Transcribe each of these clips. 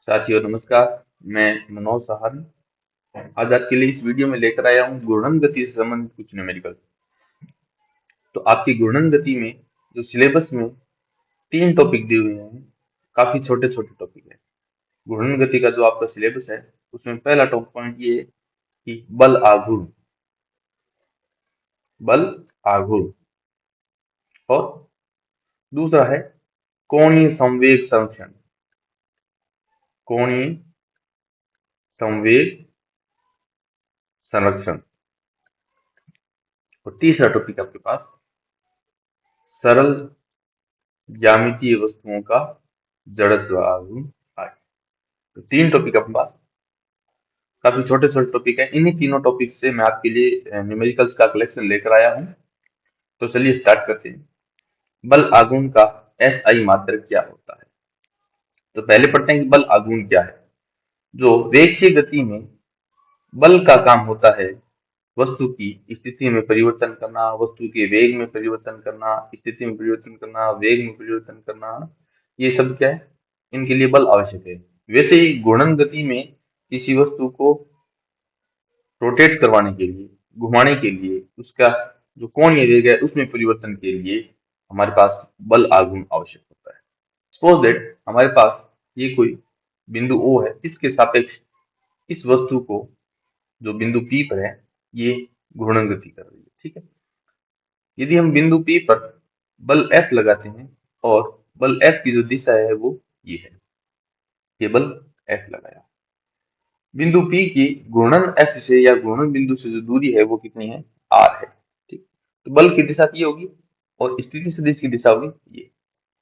साथियों नमस्कार। मैं मनोज सहारण आज आपके लिए इस वीडियो में लेकर आया हूँ घूर्णन गति से संबंधित कुछ न्यूमेरिकल। तो आपकी घूर्णन गति में जो सिलेबस में 3 टॉपिक दिए हुए हैं, काफी छोटे छोटे टॉपिक है। घूर्णन गति का जो आपका सिलेबस है उसमें पहला टॉप पॉइंट ये है कि बल आघूर्ण। बल आघूर्ण और दूसरा है कोणीय संवेग संरक्षण। कोणीय संवेग संरक्षण। और तीसरा टॉपिक आपके पास सरल ज्यामितीय वस्तुओं का जड़त्व आघूर्ण आय। तो 3 टॉपिक अपने पास, काफी छोटे छोटे टॉपिक है। इन्हीं तीनों टॉपिक से मैं आपके लिए न्यूमेरिकल्स का कलेक्शन लेकर आया हूँ। तो चलिए स्टार्ट करते हैं। बल आघूर्ण का SI मात्रक क्या होता है? तो पहले पढ़ते हैं कि बल आघूर्ण क्या है। जो रेखीय गति में बल का काम होता है वस्तु की स्थिति में परिवर्तन करना, वस्तु के वेग में परिवर्तन करना, स्थिति में परिवर्तन करना, वेग में परिवर्तन करना, ये सब क्या है, इनके लिए बल आवश्यक है। वैसे ही घूर्णन गति में किसी वस्तु को रोटेट करवाने के लिए, घुमाने के लिए, उसका जो कोणीय वेग है उसमें परिवर्तन के लिए हमारे पास बल आघूर्ण आवश्यक होता है। सपोज दैट हमारे पास ये कोई बिंदु O है, इसके सापेक्ष इस वस्तु को जो बिंदु P पर है ये घूर्णन गति कर रही है। ठीक है। यदि हम बिंदु P पर बल F लगाते हैं और बल F की जो दिशा है वो ये है, ये बल F लगाया। बिंदु P की घूर्णन F से या घूर्णन बिंदु से जो दूरी है वो कितनी है? R है। ठीक। तो बल की दिशा ये होगी और स्थिति सदिश की दिशा होगी ये।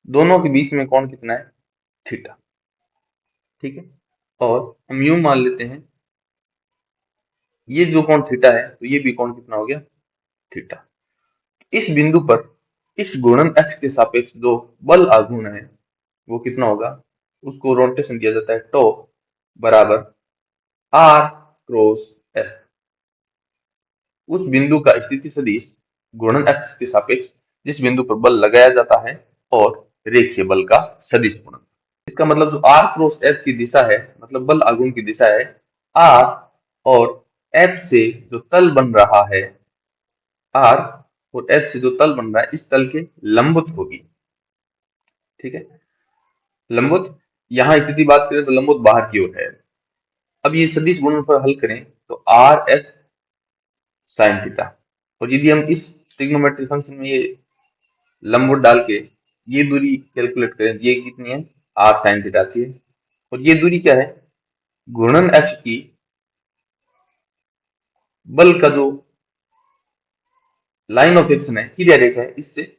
दोनों के बीच में कोण कितना है? थीटा। ठीक है। और हम यूं मान लेते हैं ये जो कोण थीटा है तो ये भी कोण कितना हो गया? थीटा। इस बिंदु पर इस घूर्णन अक्ष के सापेक्ष जो बल आघूर्ण है वो कितना होगा? उसको रोटेशन दिया जाता है टो बराबर R क्रॉस F। उस बिंदु का स्थिति सदिश घूर्णन अक्ष के सापेक्ष जिस बिंदु पर बल लगाया जाता है और रेखीय बल का सदिश गुणन। इसका मतलब जो R क्रॉस F की दिशा है, मतलब बल आघूर्ण की दिशा है, R और F से जो तल बन रहा है, R और F से जो तल बन रहा है इस तल के लंबवत होगी। ठीक है। लंबवत, यहाँ स्थिति बात करें तो लंबवत बाहर की ओर है। अब ये सदिश गुणनफल हल करें तो आर एफ साइन थीटा, और यदि हम इस ट्रिग्नोमेट्रिक फंक्शन में ये लंबवत डाल के ये दूरी कैलकुलेट करें, ये कितनी है? आर साइन थीटा आती है। और ये दूरी क्या है? घूर्णन अक्ष की बल का जो लाइन ऑफ एक्शन है, क्रिया रेखा है, इससे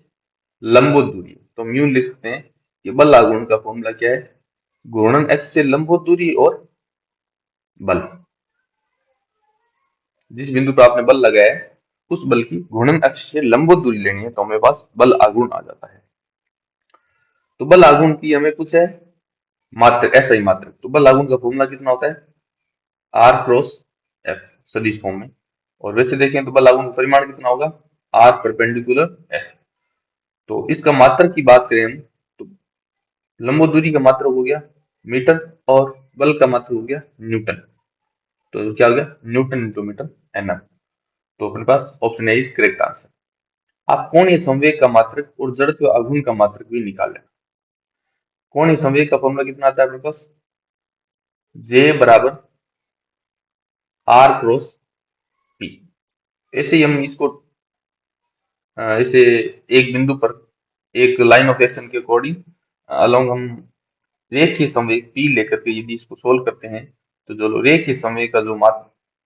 लंबवत दूरी है। तो हम यूं लिख सकते हैं कि बल आघूर्ण का फॉर्मूला क्या है? घूर्णन अक्ष से लंबवत दूरी और बल। जिस बिंदु पर आपने बल लगाया है उस बल की घूर्णन अक्ष से लंबवत दूरी लेनी है तो हमारे पास बल आघूर्ण आ जाता है। तो बल आघूर्ण की हमें पूछा है मात्रक, ऐसा ही मात्रक। तो बल आघूर्ण का फॉर्मूला कितना होता है? आर क्रॉस एफ, सदिश फॉर्म में। और वैसे देखें तो बल आघूर्ण का परिमाण कितना होगा? R perpendicular F. तो इसका मात्रक की बात करें हम तो लंबवत दूरी का मात्रक हो गया मीटर और बल का मात्रक हो गया न्यूटन। तो क्या हो गया? Newton into metre N M. तो अपने पास option A is correct answer. आप कोणीय संवेग का मात्रक और जड़त्व आघूर्ण का मात्रक भी निकाल लें। कोणीय संवेग का फॉर्मूला कितना आता है अपने पास? J बराबर R क्रॉस P। ऐसे ही हम इसको इसे एक बिंदु पर एक लाइन ऑफ एक्शन के अकॉर्डिंग अलोंग हम रेखीय संवेग P लेकर के यदि इसको सोल्व करते हैं तो जो रेखीय संवेग का जो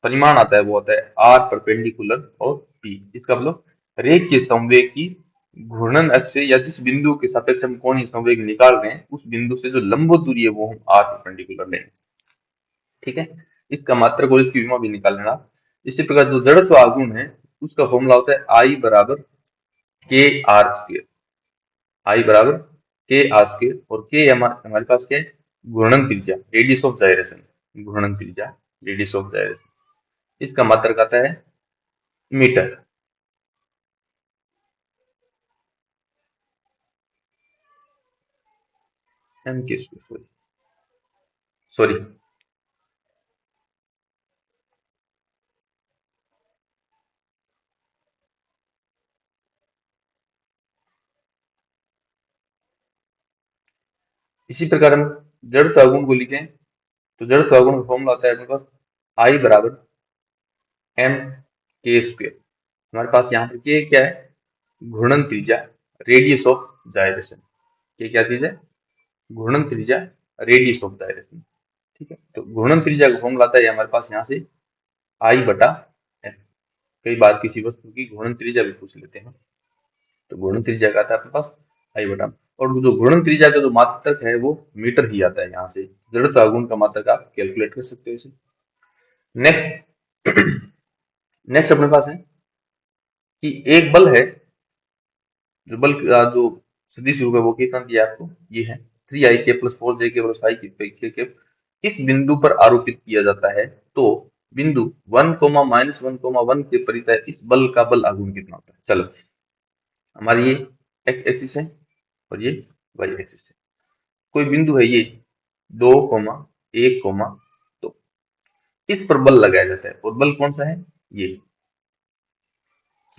परिमाण आता है वो आता है R परपेंडिकुलर और P। इसका मतलब रेखीय संवेग की घूर्णन अक्ष से या जिस बिंदु के सापेक्ष हम कोणीय संवेग निकाल रहे हैं उस बिंदु से जो लंबवत दूरी है वो हम R परपेंडिकुलर लेंगे। ठीक है। इसका मात्रक और इसकी विमा भी निकाल लेना। इसी प्रकार जो जड़त्व आघूर्ण है उसका फॉर्मूला होता है आई बराबर के आर स्क्वेयर। आई बराबर के आर स्क्वेयर और के हमारे पास क्या है? घूर्णन त्रिज्या, रेडियस ऑफ जाइरेशन। घूर्णन त्रिज्या, रेडियस ऑफ जाइरेशन। इसका मात्रक आता है मीटर। एम के स्क्वेयर, सॉरी सॉरी, इसी प्रकार हम जड़त्व आघूर्ण को लिखें तो जड़त्व आघूर्ण का फॉर्मूला आता है अपने पास I बराबर m k स्क्वेयर। हमारे पास यहाँ पर k क्या है, घूर्णन त्रिज्या, रेडियस ऑफ जाइरेशन। ये क्या चीज है, घूर्णन त्रिज्या, रेडियस ऑफ जाइरेशन। ठीक है, तो घूर्णन त्रिज्या का फॉर्मूला आता है हमारे पास यहाँ से I बटा m। कई बार किसी वस्तु की घूर्णन त्रिज्या भी पूछ लेते हैं, तो घूर्णन त्रिज्या का आता है अपने पास I बटा, और जो घूर्णन त्रिज्या का जो मात्रक है वो मीटर ही आता है। यहाँ से जड़त्व आघूर्ण का मात्रक आप कैलकुलेट कर सकते हो इसे। नेक्स्ट नेक्स्ट अपने पास है कि एक बल है, जो बल जो सदिश रूप है वो कितना दिया आपको, ये है 3ik plus 4jk plus 5k इस बिंदु पर आरोपित किया जाता है, तो बिंदु 1, -1, 1 के परितः इस बल का बल आघूर्ण कितना होता है। चलो, हमारी ये एक्स एक्सिस है और ये वाई एक्सिस है। कोई बिंदु है ये 2, 1, 2, इस पर बल लगाया जाता है, और बल कौन सा है, ये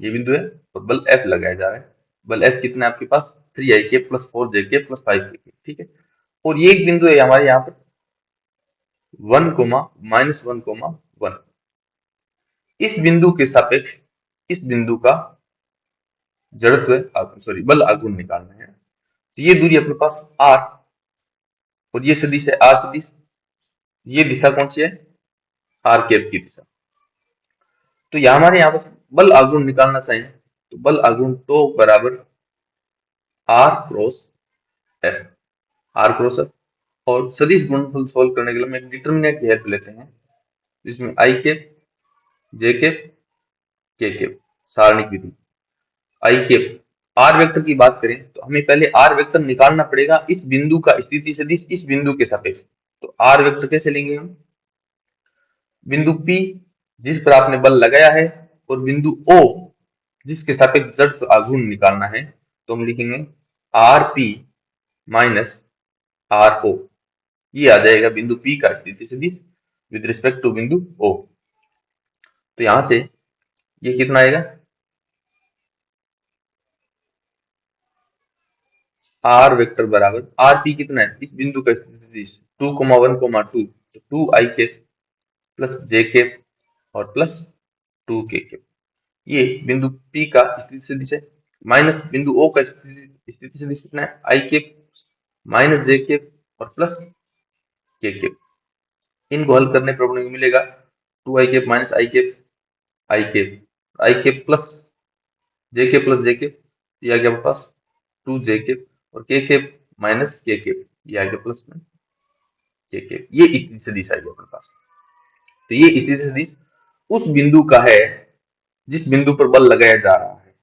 बिंदु है, और बल F लगाया जा रहा है। बल F कितना है आपके पास, 3ik plus 4jk plus 5k। ठीक है, और ये एक बिंदु है हमारे यहाँ पर 1, -1, 1। इस बिंदु के सापेक्ष इस बिंदु का जड़त्व सॉरी बल आघूर्ण निकालना है। तो ये दूरी अपने पास r, और ये सदिश है r सदिश, ये दिशा कौन सी है, r कैप की दिशा। तो यहाँ हमारे यहाँ पर बल आघूर्ण निकालना चाहिए, तो बल आघूर्ण तो बराबर r cross f, r cross f। और सदिश गुणनफल सोल्व करने के लिए हम एक डिटरमिनेंट की हेल्प लेते हैं, जिसमें i cap, j cap, k cap, सारणिक विधि। i कैप r वेक्टर की बात करें तो हमें पहले r वेक्टर निकालना पड़ेगा इस बिंदु का स्थिति सदिश इस बिंदु के सापेक्ष। तो r वेक्टर कैसे लेंगे हम, बिंदु P जिस पर आपने बल लगाया है, और बिंदु O जिसके सापेक्ष जड़त्व आघूर्ण निकालना है, तो हम लिखेंगे RP माइनस RO। ये आ जाएगा बिंदु P का स्थिति सदिश विद रिस्पेक्ट टू बिंदु O। तो यहां से ये कितना आएगा, R वेक्टर बराबर RP कितना है, इस बिंदु का स्थिति सदिश 2, 1, 2, तो 2i प्लस j कैप और प्लस 2k कैप। ये बिंदु P का स्थिति सदिश है, माइनस बिंदु O का स्थिति सदिश कितना है, i cap minus j cap और प्लस k कैप। इनको हल करने पर अपने को मिलेगा 2i cap minus i cap, i cap plus j cap plus j cap, ये आ गया अपने पास 2j कैप, और k cap minus k cap, ये आ गया प्लस में k कैप। ये स्थिति सदिश आ गया अपने पास। तो ये स्थिति सदिश उस बिंदु का है जिस बिंदु पर बल लगाया जा रहा है,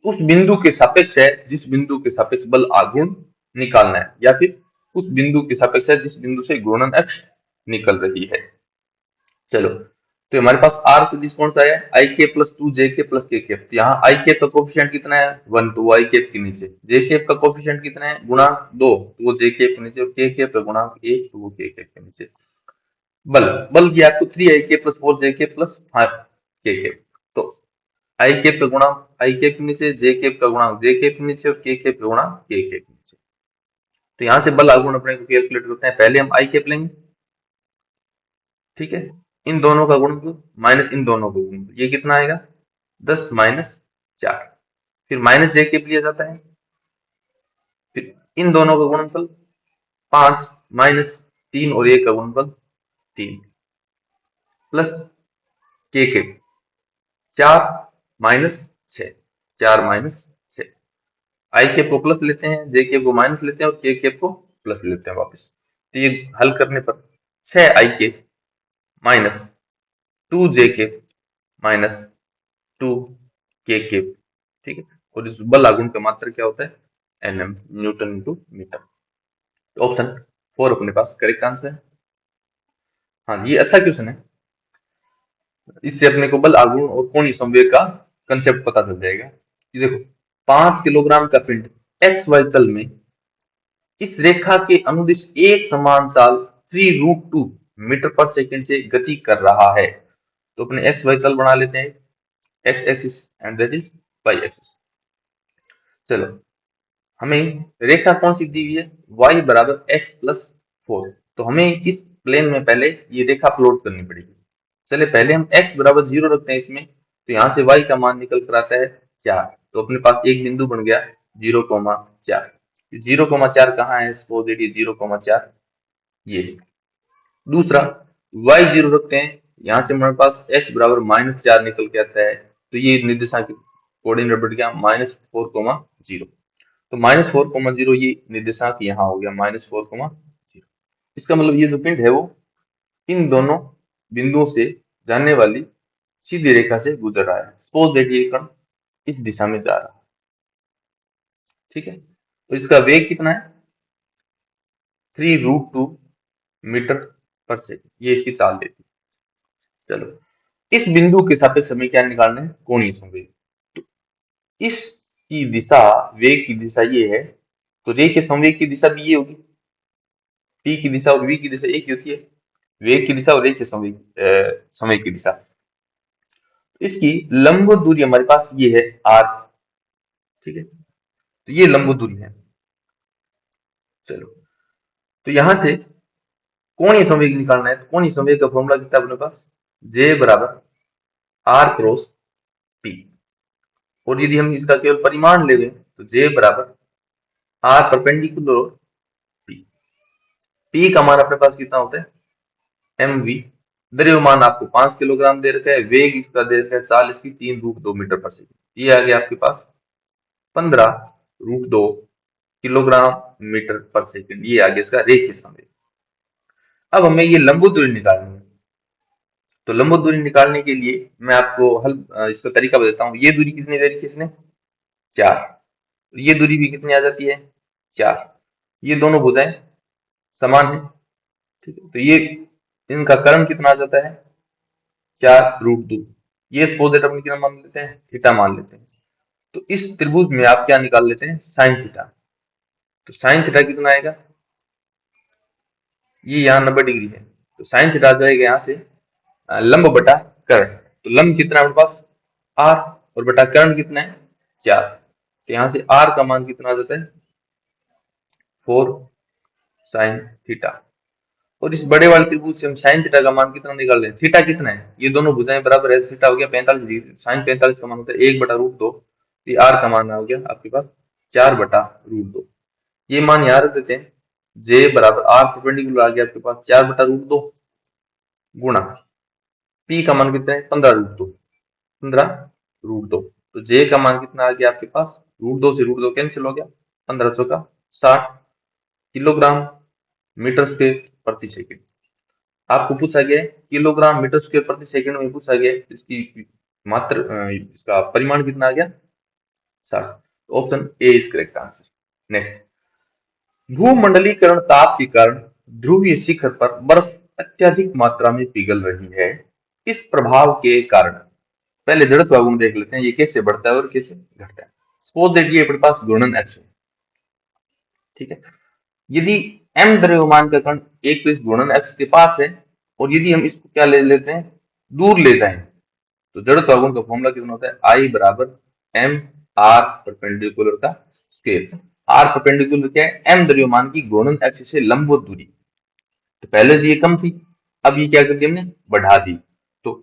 उस बिंदु के सापेक्ष है जिस बिंदु के सापेक्ष बल आघूर्ण निकालना है, या फिर उस बिंदु के सापेक्ष है जिस बिंदु से घूर्णन अक्ष निकल रही है। चलो, तो हमारे पास r सदिश कौन सा है, i के प्लस 2j के प्लस k के। तो यहाँ i के का कोफिशिएंट कितना है 1, तो i के के नीचे, j के का कोफिशिएंट कितना है गुणांक 2, तो वो j के नीचे, और k के का गुणांक 1, तो वो k के नीचे। बल बल की आपको 3ik plus 4jk plus 5k। तो आई कैप का गुणा आई कैप के नीचे, जे कैप का गुणा जे कैप के नीचे, और के कैप का गुणा के कैप के नीचे। तो यहाँ से बल आघूर्ण अपने को कैलकुलेट करते हैं। पहले हम आई कैप लेंगे, ठीक है, इन दोनों का गुणनफल माइनस इन दोनों का गुणनफल, ये कितना आएगा 10 माइनस 4। फिर माइनस जे कैप लिया जाता है, फिर इन दोनों का गुणनफल 5 माइनस 3 और 1 का गुणनफल 3 प्लस के कैप 4 माइनस 6, 4 माइनस 6। आई कैप को प्लस लेते हैं, जे कैप को माइनस लेते हैं, और के कैप को प्लस लेते हैं वापस। तो ये हल करने पर 6 आई कैप माइनस 2 जे कैप माइनस 2 के कैप, ठीक है। और इस बल आघूर्ण का मात्रा क्या होता है, एनएम, न्यूटन इंटू मीटर। तो ऑप्शन 4 अपने पास करेक्ट आंसर है। हाँ, ये अच्छा क्वेश्चन है, इससे अपने को बल आघूर्ण और कोणीय संवेग का कंसेप्ट पता चल जाएगा। कि देखो 5 किलोग्राम का पिंड एक्स वाई तल में इस रेखा के अनुदिश एक समान चाल 3√2 मीटर पर सेकेंड से गति कर रहा है। तो अपने एक्स वाई तल बना लेते हैं, X axis and that is Y axis. चलो, हमें रेखा कौन सी दी हुई है, y बराबर x प्लस 4। तो हमें इस प्लेन में पहले ये रेखा प्लॉट करनी पड़ेगी। चले पहले हम x बराबर 0 रखते हैं इसमें, तो यहाँ से y का मान निकल कर आता है 4। तो अपने पास एक बिंदु बन गया 0,4। 0,4 कहाँ है, सपोज दैट ये 0,4 ये। दूसरा y 0 रखते हैं, यहाँ से हमारे पास x बराबर -4 निकल के आता है। तो ये निर्देशांक कोऑर्डिनेट बढ़ गया -4,0। तो -4,0 ये निर्देशांक यहाँ हो गया -4,0। इसका मतलब ये जो पिंड है वो इन दोनों बिंदुओं से जाने वाली सीधी रेखा से गुजर रहा है। सपोज दैट ये कण इस दिशा में जा रहा है, ठीक है। तो इसका वेग कितना है, 3√2 मीटर पर सेकेंड, ये इसकी चाल देती है। चलो, इस बिंदु के सापेक्ष हमें क्या निकालना है, कोणीय संवेग। तो इसकी दिशा, वेग की दिशा ये है, तो रे के संवेग की दिशा भी ये होगी। पी की दिशा और वी की दिशा एक ही होती है, वेग की दिशा और रे के संवेग की दिशा। इसकी लंब दूरी हमारे पास ये है r, ठीक है। तो ये लंब दूरी है। चलो, तो यहां से कोणीय संवेग निकालना है। तो कोणीय संवेग का फॉर्मूला कितना अपने पास, J बराबर r क्रॉस P। और यदि हम इसका केवल परिमाण ले लें तो J बराबर r परपेंडिकुलर P। P का मान अपने पास कितना होता है, mv। द्रव्यमान आपको 5 किलोग्राम दे रखा है, वेग इसका दे रखा है 40 की 3√2 मीटर पर सेकेंड। ये आ गया आपके पास 15√2 किलोग्राम मीटर पर सेकेंड। ये आ गया इसका रेखीय संवेग। अब हमें ये लंब दूरी निकालनी है। तो लंब दूरी निकालने के लिए मैं आपको इसका तरीका बताता हूँ। ये दूरी कितनी दे रखी है इसने, 4। ये दूरी भी कितनी आ जाती है, 4। ये दोनों भुजाएं समान है, ठीक है। तो ये इनका कर्ण कितना आ जाता है, 4√2। ये सपोज दैट अपन कितना मान लेते हैं, थीटा मान लेते हैं। तो इस त्रिभुज में आप क्या निकाल लेते हैं, साइन थीटा। तो साइन थीटा कितना आएगा, ये यहाँ 90 डिग्री है, तो साइन थीटा आ जाएगा यहाँ से लंब बटा कर्ण। तो लंब कितना है हमारे पास, r, और बटा कर्ण कितना है, 4। तो यहाँ से r का मान कितना आ जाता है, 4 साइन थीटा। और इस बड़े वाले त्रिभुज से हम साइन थीटा का मान कितना निकाल रहे हैं, थीटा कितना है, ये दोनों भुजाएं बराबर है, थीटा हो गया 45 डिग्री। साइन 45 का मान होता है 1/√2। ये r का मान आ गया आपके पास 4/√2। ये मान यहाँ रख देते हैं, J बराबर r परपेंडिकुलर आ गया आपके पास 4/√2 गुणा P का मान कितना है, 15√2। तो J का मान कितना आ गया आपके पास, √2 से √2 कैंसिल हो गया, 1500 का 60 किलोग्राम मीटर स्क्वायर प्रति सेकेंड। आपको पूछा गया है किलोग्राम मीटर स्क्वायर प्रति सेकंड में पूछा गया है, इसकी मात्र इसका परिमाण कितना आ गया, 60। Option A is correct answer. Next, भूमंडलीकरण ताप के कारण ध्रुवीय शिखर पर बर्फ अत्यधिक मात्रा में पिघल रही है। इस प्रभाव के कारण, पहले जड़त्व गुण देख लेते हैं, ये कैसे बढ़ता है और कैसे घटता है। सपोज दैट ये अपने पास घूर्णन अक्ष है, ठीक है। यदि m द्रव्यमान का कण एक तो इस घूर्णन अक्ष के पास है, और यदि हम इसको क्या ले लेते हैं, दूर ले जाएं, तो जड़त्व गुण का फॉर्मूला कितना होता है, I बराबर m r परपेंडिकुलर का स्क्वायर। r परपेंडिकुलर क्या है, m द्रव्यमान की घूर्णन अक्ष से लंबवत दूरी। तो पहले तो ये कम थी, अब ये क्या कर दी हमने, बढ़ा दी। तो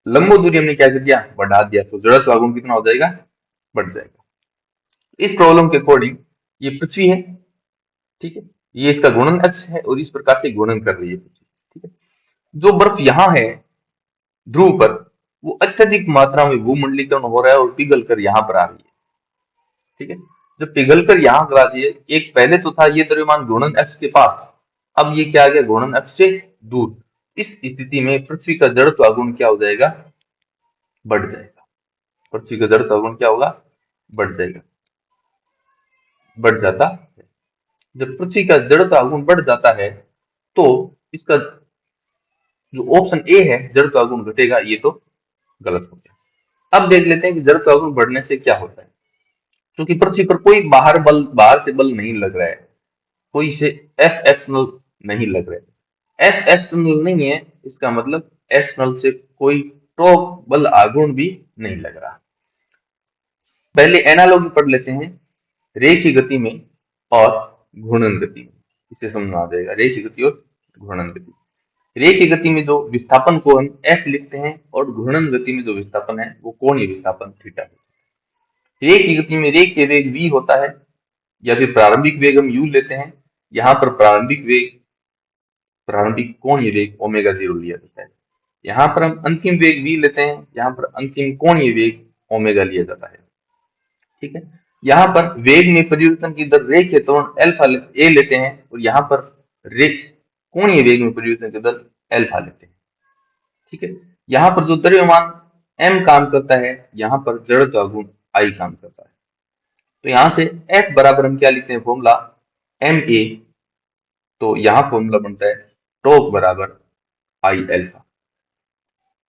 लंबवत दूरी हमने क्या कर दिया, बढ़ा दिया, तो जड़त्व गुण कितना हो जाएगा, बढ़ जाएगा। इस प्रॉब्लम के अकॉर्डिंग ये पृथ्वी है, ठीक है, ये इसका घूर्णन अक्ष है और इस प्रकार से घूर्णन कर रही है पृथ्वी, ठीक है। जो बर्फ यहाँ है ध्रुव पर, वो अत्यधिक मात्रा में भूमंडलीकरण हो रहा है और पिघल कर यहाँ पर आ रही है, ठीक है। जब पिघल कर यहाँ पर आती है, एक पहले तो था ये द्रव्यमान घूर्णन अक्ष के पास, अब ये क्या आ गया, घूर्णन अक्ष से दूर। इस स्थिति में पृथ्वी का जड़त्व गुण क्या हो जाएगा, बढ़ जाएगा। पृथ्वी का जड़त्व गुण क्या होगा, बढ़ जाएगा, बढ़ जाता है। जब पृथ्वी का जड़त्व गुण बढ़ जाता है तो इसका जो ऑप्शन ए है जड़त्व गुण घटेगा, ये तो गलत हो गया। अब देख लेते हैं कि जड़त्व गुण बढ़ने से क्या होता है। क्योंकि पृथ्वी पर कोई बाहर से बल नहीं लग रहा है, कोई से एफ एक्सटर्नल नहीं लग रहे। एफ एक्सटर्नल नहीं है, इसका मतलब एक्सटर्नल से कोई टॉर्क बल आघूर्ण भी नहीं लग रहा। पहले एनालॉजी पढ़ लेते हैं, रेखीय गति में और घूर्णन गति में, इसे समझ में आ जाएगा। रेखीय गति और घूर्णन गति। रेखीय गति में जो विस्थापन को हम एस लिखते हैं और घूर्णन गति में जो विस्थापन है वो कोणीय विस्थापन थीटा है। रेखीय गति में रेखीय वेग v होता है, या फिर प्रारंभिक वेग हम u लेते हैं। यहाँ पर प्रारंभिक कोणीय वेग ओमेगा 0 लिया जाता है। यहाँ पर हम अंतिम वेग v लेते हैं, यहाँ पर अंतिम कोणीय वेग ओमेगा लिया जाता है। ठीक है, यहाँ पर वेग में परिवर्तन की दर रेखीय त्वरण अल्फा ए लेते हैं, और यहाँ पर कोणीय वेग में परिवर्तन की दर अल्फा लेते हैं। ठीक है, यहाँ पर जो द्रव्यमान m काम करता है, यहाँ पर जड़त्व गुण I काम करता है। तो यहाँ से F बराबर हम क्या लिखते हैं फॉर्मूला ma, तो यहाँ फॉर्मूला बनता है टॉर्क बराबर I अल्फा।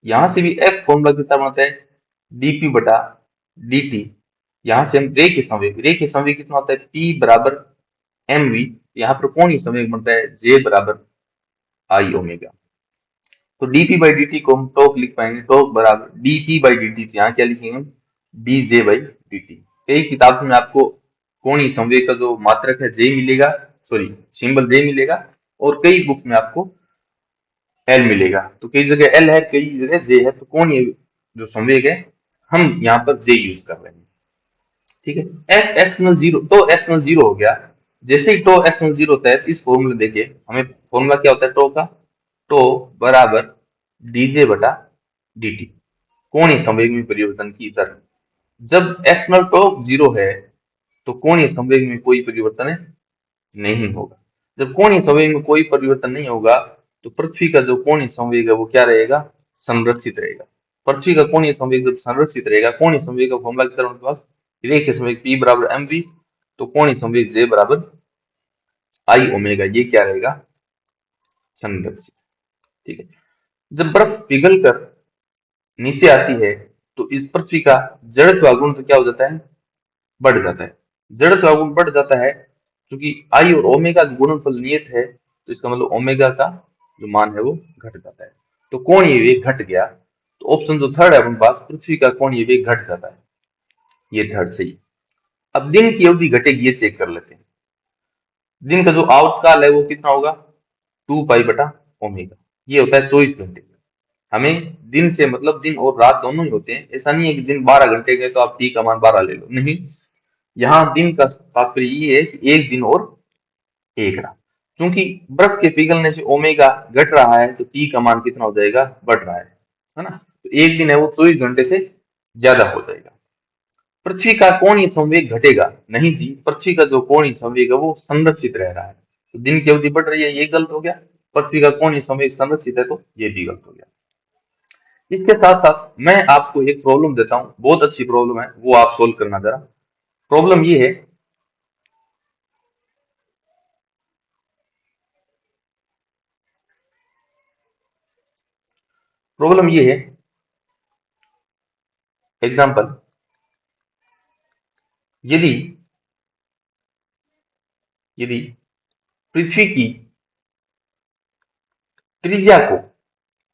यहाँ से भी F फॉर्मूला कितना बनता है dp बटा dt। यहाँ से हम रेखीय संवेग कितना होता है P बराबर mv। यहाँ पर कोणीय संवेग बनता है J बराबर I ओमेगा। तो dp बाई dt को हम टॉर्क लिख पाएंगे, टॉर्क बराबर dp बाई dt। यहाँ क्या लिखेंगे हम dj बाई dt। कई किताब में आपको कोणीय संवेग का जो मात्रक है J मिलेगा, सॉरी सिंबल J मिलेगा, और कई बुक में आपको L मिलेगा। तो कई जगह L है, कई जगह J है। तो कोणीय जो संवेग है हम यहाँ पर J यूज कर रहे हैं। ठीक है, f एक्सटर्नल 0, तो एक्सटर्नल 0 हो गया। जैसे ही टो एक्सटर्नल 0 होता है, इस फॉर्मूला देखिए, हमें फॉर्मूला क्या होता है टो का, टो बराबर dj बटा dt, कोणीय संवेग में परिवर्तन की दर। जब एक्सटर्नल टॉर्क 0 है तो कोणीय संवेग में कोई परिवर्तन नहीं होगा। जब कोणीय संवेग में कोई परिवर्तन नहीं होगा तो पृथ्वी का जो कोणीय संवेग है वो क्या रहेगा, संरक्षित रहेगा। पृथ्वी का कोणीय संवेग जब संरक्षित रहेगा, कोणीय संवेग का फॉर्मूला कितना हमारे पास, रेखीय संवेग P बराबर mv, तो कोणीय संवेग J बराबर I ओमेगा, ये क्या रहेगा, संरक्षित। ठीक है, जब बर्फ पिघल कर नीचे आती है तो इस पृथ्वी का जड़त्व गुण से क्या हो जाता है, बढ़ जाता है। जड़त्व गुण बढ़ जाता है क्योंकि I और ओमेगा का गुणनफल नियत है, तो इसका मतलब ओमेगा का जो मान है वो घट जाता है। तो कोणीय वेग घट गया। तो ऑप्शन जो थर्ड है अपने पास, पृथ्वी का कोणीय वेग घट जाता है, ये थर्ड सही। अब दिन की अवधि घटेगी, ये चेक कर लेते हैं। दिन का जो आउटकाल है वो कितना होगा, 2 पाई बटा ओमेगा। ये होता है 24 घंटे। हमें दिन से मतलब दिन और रात दोनों ही होते हैं। ऐसा नहीं है कि दिन 12 घंटे के तो आप टी का मान 12 ले लो, नहीं। यहाँ दिन का तात्पर्य ये है कि एक दिन और एक रात। क्योंकि बर्फ के पिघलने से ओमेगा घट रहा है तो टी का मान कितना हो जाएगा, बढ़ रहा है ना। तो एक दिन है वो 24 घंटे से ज्यादा हो जाएगा। पृथ्वी का कोणीय संवेग घटेगा नहीं जी, पृथ्वी का जो कोणीय संवेग है वो संरक्षित रह रहा है। तो दिन की अवधि बढ़ रही है, ये गलत हो गया। पृथ्वी का कोणीय संवेग संरक्षित है, तो ये भी गलत हो गया। इसके साथ साथ मैं आपको एक प्रॉब्लम देता हूं, बहुत अच्छी प्रॉब्लम है, वो आप सोल्व करना जरा। प्रॉब्लम ये है, प्रॉब्लम ये है, एग्जांपल, यदि यदि पृथ्वी की त्रिज्या को,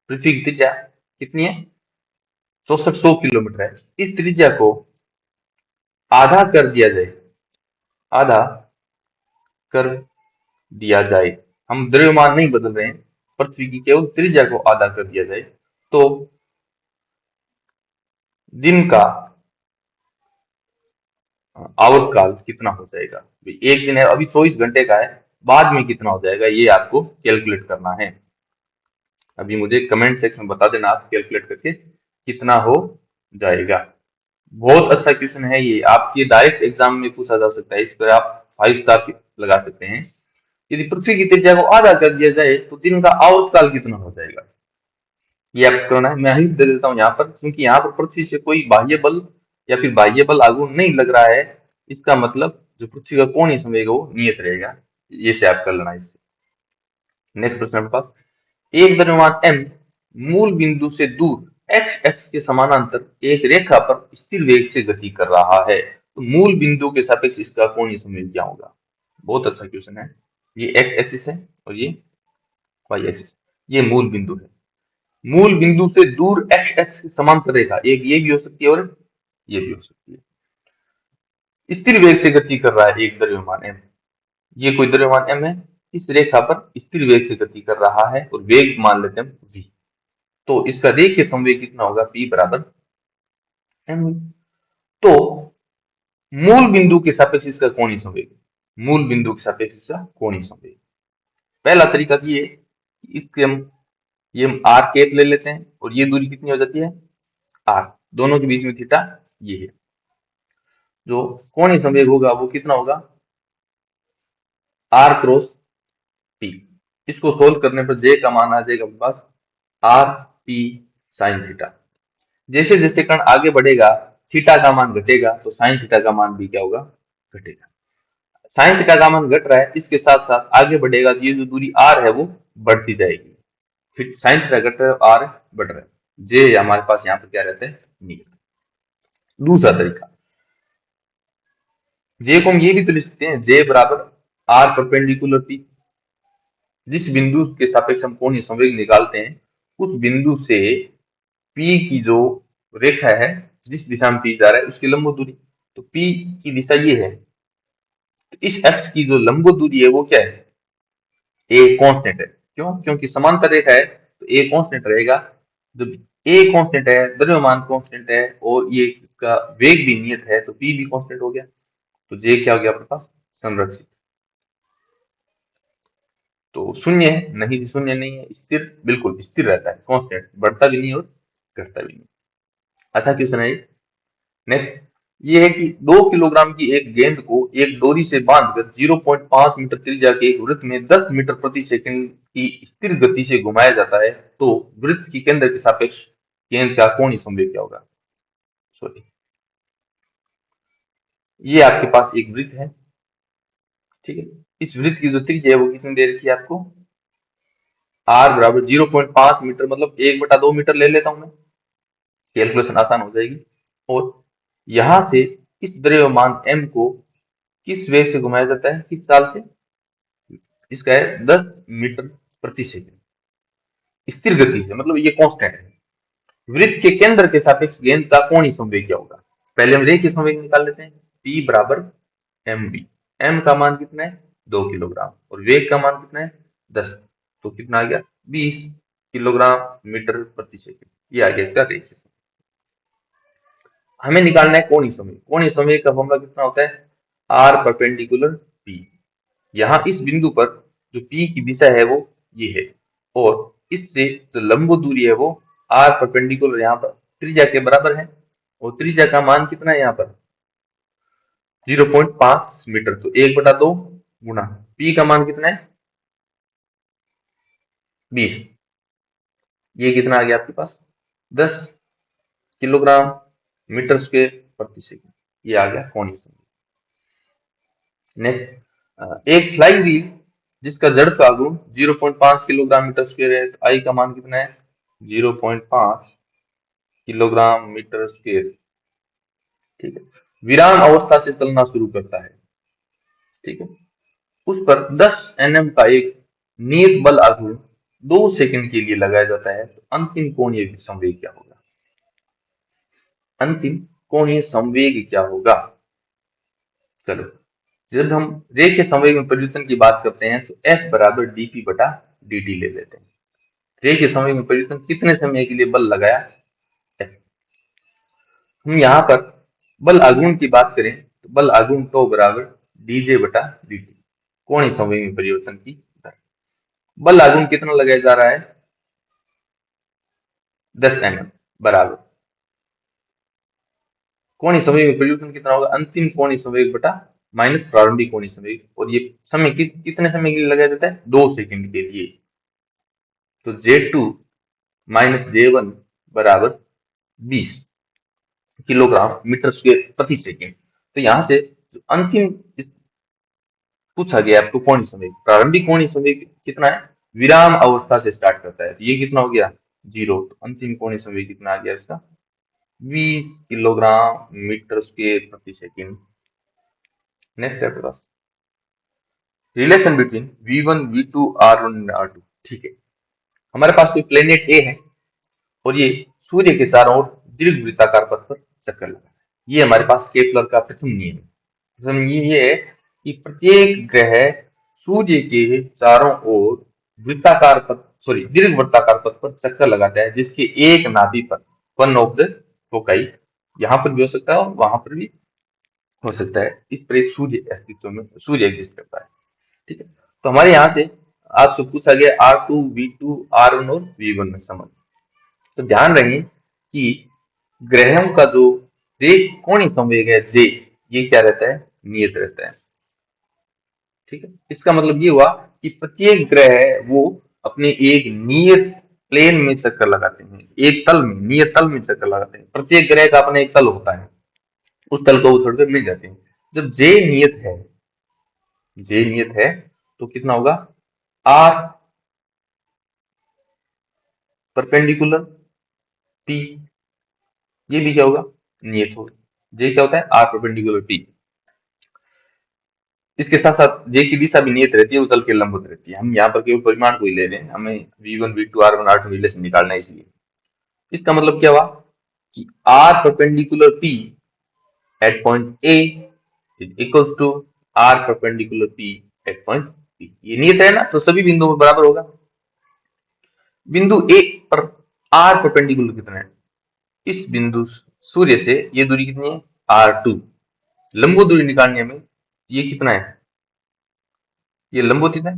पृथ्वी की त्रिज्या कितनी है, 6400 किलोमीटर है। इस त्रिज्या को आधा कर दिया जाए, आधा कर दिया जाए, हम द्रव्यमान नहीं बदल रहे हैं, पृथ्वी की केवल त्रिज्या को आधा कर दिया जाए, तो दिन का आवर्तकाल कितना हो जाएगा। एक दिन है, अभी 24 घंटे का है, बाद में कितना हो जाएगा, ये आपको कैलकुलेट करना है। अभी मुझे कमेंट सेक्शन में बता देना आप कैलकुलेट करके कितना हो जाएगा। बहुत अच्छा क्वेश्चन है ये, आपके डायरेक्ट एग्जाम में पूछा जा सकता है, इस पर आप 5 स्टार लगा सकते हैं। यदि पृथ्वी की त्रिज्या को आधा कर दिया जाए तो दिन का आवर्तकाल कितना हो जाएगा, ये आप करना है। मैं हिंट दे देता हूँ यहाँ पर, क्योंकि यहाँ पर पृथ्वी से कोई बाह्य बल या फिर बाह्य बल आघूर्ण नहीं लग रहा है, इसका मतलब जो पृथ्वी का कोणीय संवेग है वो नियत रहेगा। ये से आप कर लेना इससे। नेक्स्ट प्रश्न आपके पास, एक द्रव्यमान m मूल बिंदु से दूर x एक्स के समानांतर एक रेखा पर स्थिर वेग से गति कर रहा है, तो मूल बिंदु के सापेक्ष इसका कोणीय संवेग क्या होगा। बहुत अच्छा क्वेश्चन है। ये एक्स एक्सिस है और ये वाई एक्सिस। ये मूल बिंदु है। मूल बिंदु से दूर एक्स एक्स की समांतर रेखा, एक ये भी हो सकती है और ये भी हो सकती है। स्थिर वेग से गति कर रहा है एक द्रव्यमान एम। ये कोई द्रव्यमान एम है, इस रेखा पर स्थिर वेग से गति कर रहा है और वेग मान लेते हैं v। तो इसका रेखीय संवेग कितना होगा, p बराबर एम। तो मूल बिंदु के सापेक्ष इसका कोणीय संवेग, मूल बिंदु के सापेक्ष इसका कोणीय संवेग। पहला तरीका तो ये है कि इसके हम आर कैप ले लेते हैं और ये दूरी कितनी हो जाती है आर, दोनों के बीच में थीटा ये है। जो कोणीय संवेग होगा वो कितना होगा आर क्रॉस टी। इसको सोल्व करने पर जे का मान आ जाएगा अपने पास आर टी साइन थीटा। जैसे जैसे कण आगे बढ़ेगा थीटा का मान घटेगा तो साइन थीटा का मान भी क्या होगा, घटेगा। साइन थीटा का मान घट रहा है, इसके साथ साथ आगे बढ़ेगा तो ये जो दूरी आर है वो बढ़ती जाएगी। फिर साइन थीटा घट रहा है आर बढ़ रहा है, जे हमारे पास यहाँ पर क्या रहता है नहीं। दूसरा तरीका, जे को हम ये भी तो लिख सकते हैं जे बराबर आर परपेंडिकुलर टी। जिस बिंदु के सापेक्ष हम कोणीय संवेग निकालते हैं उस बिंदु से P की जो रेखा है जिस दिशा में P जा रहा है उसकी लंब दूरी, तो P की दिशा ये है। इस एक्स की जो लंब दूरी है वो क्या है, ए कांस्टेंट है। क्यों, क्योंकि समांतर रेखा है तो ए कांस्टेंट रहेगा। जब ए कांस्टेंट है, द्रव्यमान कांस्टेंट है और ये इसका वेग भी नियत है तो P भी कांस्टेंट हो गया। तो जे क्या हो गया अपने पास, संरक्षित। तो शून्य है नहीं, शून्य नहीं है, स्थिर, बिल्कुल स्थिर रहता है, कांस्टेंट, बढ़ता भी नहीं और घटता भी नहीं। अच्छा क्वेश्चन है ये। नेक्स्ट ये है कि 2 किलोग्राम की एक गेंद को एक डोरी से बांधकर 0.5 मीटर त्रिज्या के एक वृत्त में 10 मीटर प्रति सेकंड की स्थिर गति से घुमाया जाता है, तो वृत्त की केंद्र के सापेक्ष गेंद का कोणीय संवेग क्या होगा। सॉरी, ये आपके पास एक वृत्त है, ठीक है। इस वृत्त की जो त्रिज्या है वो कितनी दे रखी है आपको, r बराबर 0.5 मीटर, मतलब 1/2 मीटर ले लेता हूं मैं, कैलकुलेशन आसान हो जाएगी। और यहां से इस द्रव्यमान m को किस वेग से घुमाया जाता है, किस चाल से, इसका है 10 मीटर प्रति सेकंड स्थिर गति से, मतलब ये कांस्टेंट है। वृत्त के केंद्र के सापेक्ष गेंद का कोणीय संवेग क्या होगा। पहले हम रेखीय संवेग निकाल लेते हैं, P बराबर mv। m का मान कितना है 2 किलोग्राम और वेग का मान कितना है 10, तो कितना आ गया 20 किलोग्राम मीटर प्रति सेकंड। ये आ गया इसका रेखीय संवेग। हमें निकालना है कोणीय संवेग। कोणीय संवेग का फॉर्मूला कितना होता है r परपेंडिकुलर p। यहाँ इस बिंदु पर जो P की दिशा है वो ये है और इससे जो लंब दूरी है वो R परपेंडिकुलर यहाँ पर त्रिज्या के बराबर है और त्रिज्या का मान कितना है यहाँ पर 0.5 मीटर, तो 1/2 गुना P का मान कितना है 20, ये कितना आ गया आपके पास 10 किलोग्राम मीटर स्क्वायर प्रति सेकंड। ये आ गया कोणीय संवेग। नेक्स्ट एक फ्लाई व्हील जिसका जड़ का गुण 0.5 किलोग्राम मीटर स्क्वायर है, तो आई का मान कितना है 0.5 किलोग्राम मीटर स्क्वायर, ठीक है। विराम अवस्था से चलना शुरू करता है, ठीक है। उस पर 10 Nm का एक नियत बल आघूर्ण 2 सेकंड के लिए लगाया जाता है, तो अंतिम कोणीय संवेग क्या होगा। अंतिम कोणीय संवेग क्या होगा, चलो जब हम रेखीय संवेग में परिवर्तन की बात करते हैं तो F बराबर dp बटा dt ले लेते हैं। रेखीय संवेग में परिवर्तन कितने समय के लिए बल लगाया F। हम यहाँ पर बल आघूर्ण की बात करें तो बल आघूर्ण तो बराबर dj बटा dt, कोणीय संवेग में परिवर्तन की दर। बल आघूर्ण कितना लगाया जा रहा है 10 mm बराबर कोणीय संवेग में परिवर्तन कितना होगा, अंतिम कोणीय संवेग बटा माइनस प्रारंभिक कोणीय संवेग, और ये समय कितने समय के लिए लगाया जाता है 2 सेकंड के लिए। तो J2 माइनस J1 बराबर 20 किलोग्राम मीटर स्क्वायर प्रति सेकंड। तो यहां से जो अंतिम पूछा गया आपको कोणीय संवेग, प्रारंभिक कोणीय संवेग कितना है, विराम अवस्था से स्टार्ट करता है, तो ये कितना हो गया 0, तो अंतिम कोणीय संवेग कितना आ गया इसका 20 किलोग्राम मीटर स्क्वायर प्रति सेकंड। नेक्स्ट है आपके पास relation between V1 V2 R1 and R2। ठीक है, हमारे पास कोई प्लेनेट ए है और ये सूर्य के चारों ओर दीर्घवृत्ताकार पथ पर चक्कर लगा रहा है। ये हमारे पास केपलर का प्रथम नियम है। प्रथम नियम ये है कि प्रत्येक ग्रह सूर्य के चारों ओर वृत्ताकार पथ सॉरी दीर्घवृत्ताकार पथ पर चक्कर लगाता है, जिसके एक नाभि पर वन ऑफ द फोकाई, यहाँ पर भी हो सकता है और वहां पर भी हो सकता है, इस पर एक सूर्य अस्तित्व में सूर्य एग्जिस्ट करता है। ठीक है, तो हमारे यहाँ से आपसे पूछा गया R2 V2 R1 और V1 में समझ। तो ध्यान रहे कि ग्रहों का जो वेग कोणीय संवेग है जे, ये क्या रहता है, नियत रहता है। ठीक है, इसका मतलब ये हुआ कि प्रत्येक ग्रह वो अपने एक नियत प्लेन में चक्कर लगाते हैं, एक तल में, नियत तल में चक्कर लगाते हैं। प्रत्येक ग्रह का अपना एक तल होता है, उस तल को वो छोड़कर नहीं जाते हैं। जब जे नियत है, जे नियत है तो कितना होगा, आर परपेंडिकुलर टी, ये भी क्या होगा, नियत होगा। जे क्या होता है, आर परपेंडिकुलर टी। इसके साथ साथ जे की दिशा भी नियत रहती है, उतल के लंबवत रहती है। हम यहाँ पर केवल परिमाण को ही ले रहे हैं, हमें V1 V2 R1 R2 relation निकालना है, इसलिए इसका मतलब क्या हुआ कि R perpendicular P at point A is equals to R perpendicular P at point P। ये नियत है ना, तो सभी बिंदुओं पर बराबर होगा। बिंदु A पर R परपेंडिकुलर कितना है, इस बिंदु सूर्य से ये दूरी कितनी है, R2। लंबवत दूरी निकालनी है हमें, ये कितना है, ये लंबवत है।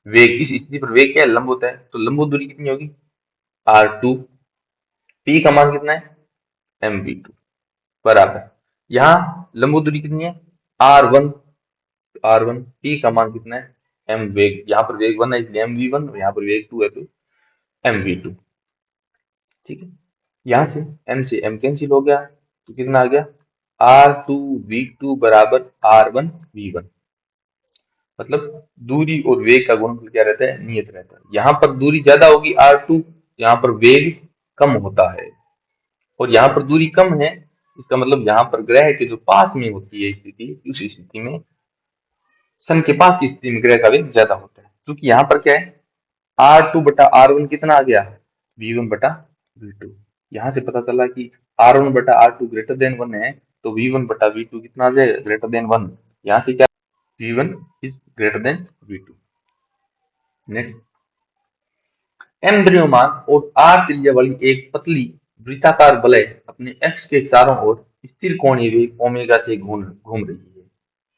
वेग, इस स्थिति पर वेग क्या है, लंबवत है, तो लंबवत दूरी कितनी होगी, R2। P का मान कितना है, mv2 बराबर, यहाँ लंबवत दूरी कितनी है, R1। R1 P का मान कितना है, m वेग, यहाँ पर वेग 1 है इसलिए mv1, और यहाँ पर वेग 2 है तो mv2। ठीक है, यहाँ से m कैंसिल हो गया, तो कितना आ गया, R2v2 बराबर R1v1। मतलब दूरी और वेग का गुणनफल क्या रहता है, नियत रहता है। यहाँ पर दूरी ज्यादा होगी R2, यहाँ पर वेग कम होता है, और यहाँ पर दूरी कम है, इसका मतलब यहाँ पर ग्रह के जो पास में होती है स्थिति, उस स्थिति में सन के पास की स्थिति में ग्रह का वेग ज्यादा होता है। क्योंकि यहाँ पर क्या है, R2 बटा R1 कितना आ गया, V1 बटा V2। यहाँ से पता चला कि R1 बटा R2 ग्रेटर देन 1 है, तो V1 बटा V2 कितना आ जाएगा, ग्रेटर देन 1। यहाँ से क्या, V1 is greater than V2। Next, m द्रव्यमान और r त्रिज्या वाली एक पतली वृत्ताकार वलय अपने x के चारों ओर स्थिर कोणीय वेग ओमेगा से घूम घूम रही है।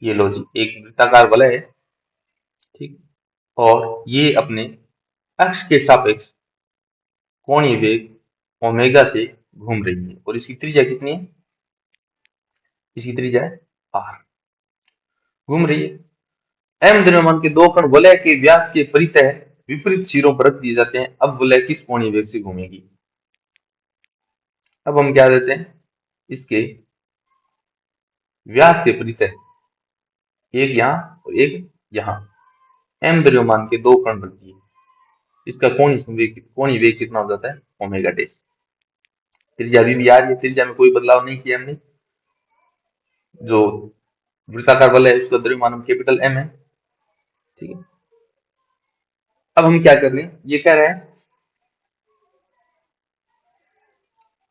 ये लो जी, एक वृत्ताकार वलय है, ठीक, और ये अपने x के सापेक्ष कोणीय वेग ओमेगा से घूम रही है, और इसकी त्रिज्या कितनी है, इसकी त्रिज्या है r, घूम रही है। m द्रव्यमान के दो कण वलय के व्यास के परितः विपरीत सिरों पर रख दिए जाते हैं। अब वलय किस कोणीय वेग से घूमेगी, अब हम क्या देते हैं, इसके व्यास के परितः, एक यहाँ और एक यहाँ, m द्रव्यमान के दो कण रख दिए, इसका कोणीय वेग कितना हो जाता है, ओमेगा डेस। त्रिज्या अभी भी आ रही है, त्रिज्या में कोई बदलाव नहीं किया हमने। जो वृत्ताकार वलय है उसका द्रव्यमान कैपिटल M है। ठीक है, अब हम क्या कर रहे हैं, ये कह रहे हैं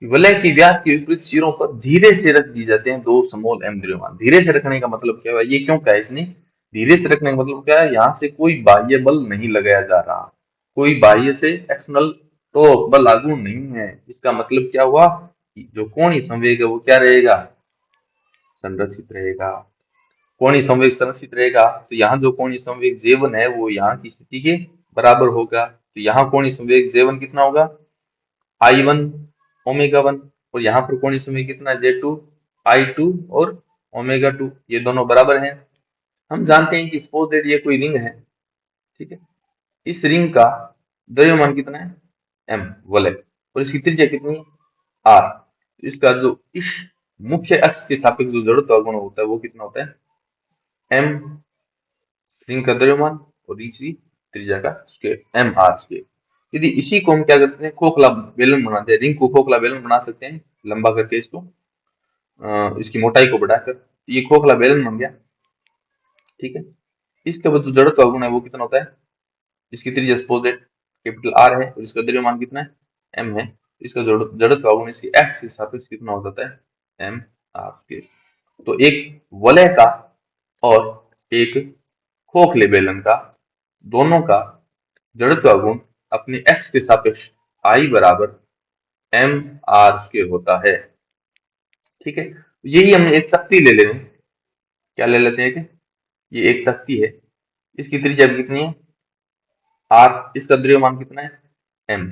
वलय की व्यास के विपरीत सिरों पर धीरे से रख दिए जाते हैं दो समोल m द्रव्यमान। धीरे से रखने का मतलब क्या है, ये क्यों कहा इसने, धीरे से रखने का मतलब क्या है, यहाँ से कोई बाह्य बल नहीं लगाया जा रहा, कोई बाह्य से एक्सटर्नल तो बल लागू नहीं है। इसका मतलब क्या हुआ कि जो कोणीय संवेग है वो क्या रहेगा, संरक्षित रहेगा। कोणीय संवेग संरक्षित रहेगा, तो यहाँ जो कोणीय संवेग J1 है वो यहाँ की स्थिति के बराबर होगा। तो यहाँ कोणीय संवेग J1 कितना होगा, I1 ओमेगा 1, और यहाँ पर कोणीय संवेग कितना, J2 I2 और ओमेगा 2, ये दोनों बराबर हैं। हम जानते हैं कि सपोज दैट ये कोई रिंग है, ठीक है, इस रिंग का द्रव्यमान कितना है, m वलय, और इसकी त्रिज्या कितनी है, r। इसका जो इस मुख्य अक्ष के सापेक्ष जो जड़त्व गुण होता है वो कितना होता है, m रिंग का द्रव्यमान और इसकी त्रिज्या का स्क्वायर, m r स्क्वायर। यदि इसी को हम क्या करते हैं, खोखला बेलन बनाते हैं, रिंग को खोखला बेलन बना सकते हैं लंबा करके इसको, इसकी मोटाई को बढ़ाकर, ये खोखला बेलन बन गया। ठीक है, इसके बाद जो जड़त्व गुण है वो कितना होता है, इसकी त्रिज्या सपोज दैट कैपिटल आर है और इसका द्रव्यमान कितना है, एम है। इसका जड़त्व गुण इसकी एफ के सापेक्ष कितना हो जाता है, एम आर स्क्वायर। तो एक वलय का और एक खोखले बेलन का, दोनों का जड़त्व गुण अपने एक्स के सापेक्ष आई बराबर एम आर स्क्वायर होता है। ठीक है, यही हम एक शक्ति ले लेते हैं। क्या ले लेते हैं कि ये एक शक्ति है, इसकी त्रिज्या भी कितनी है, आर, इसका द्रव्यमान कितना है, एम,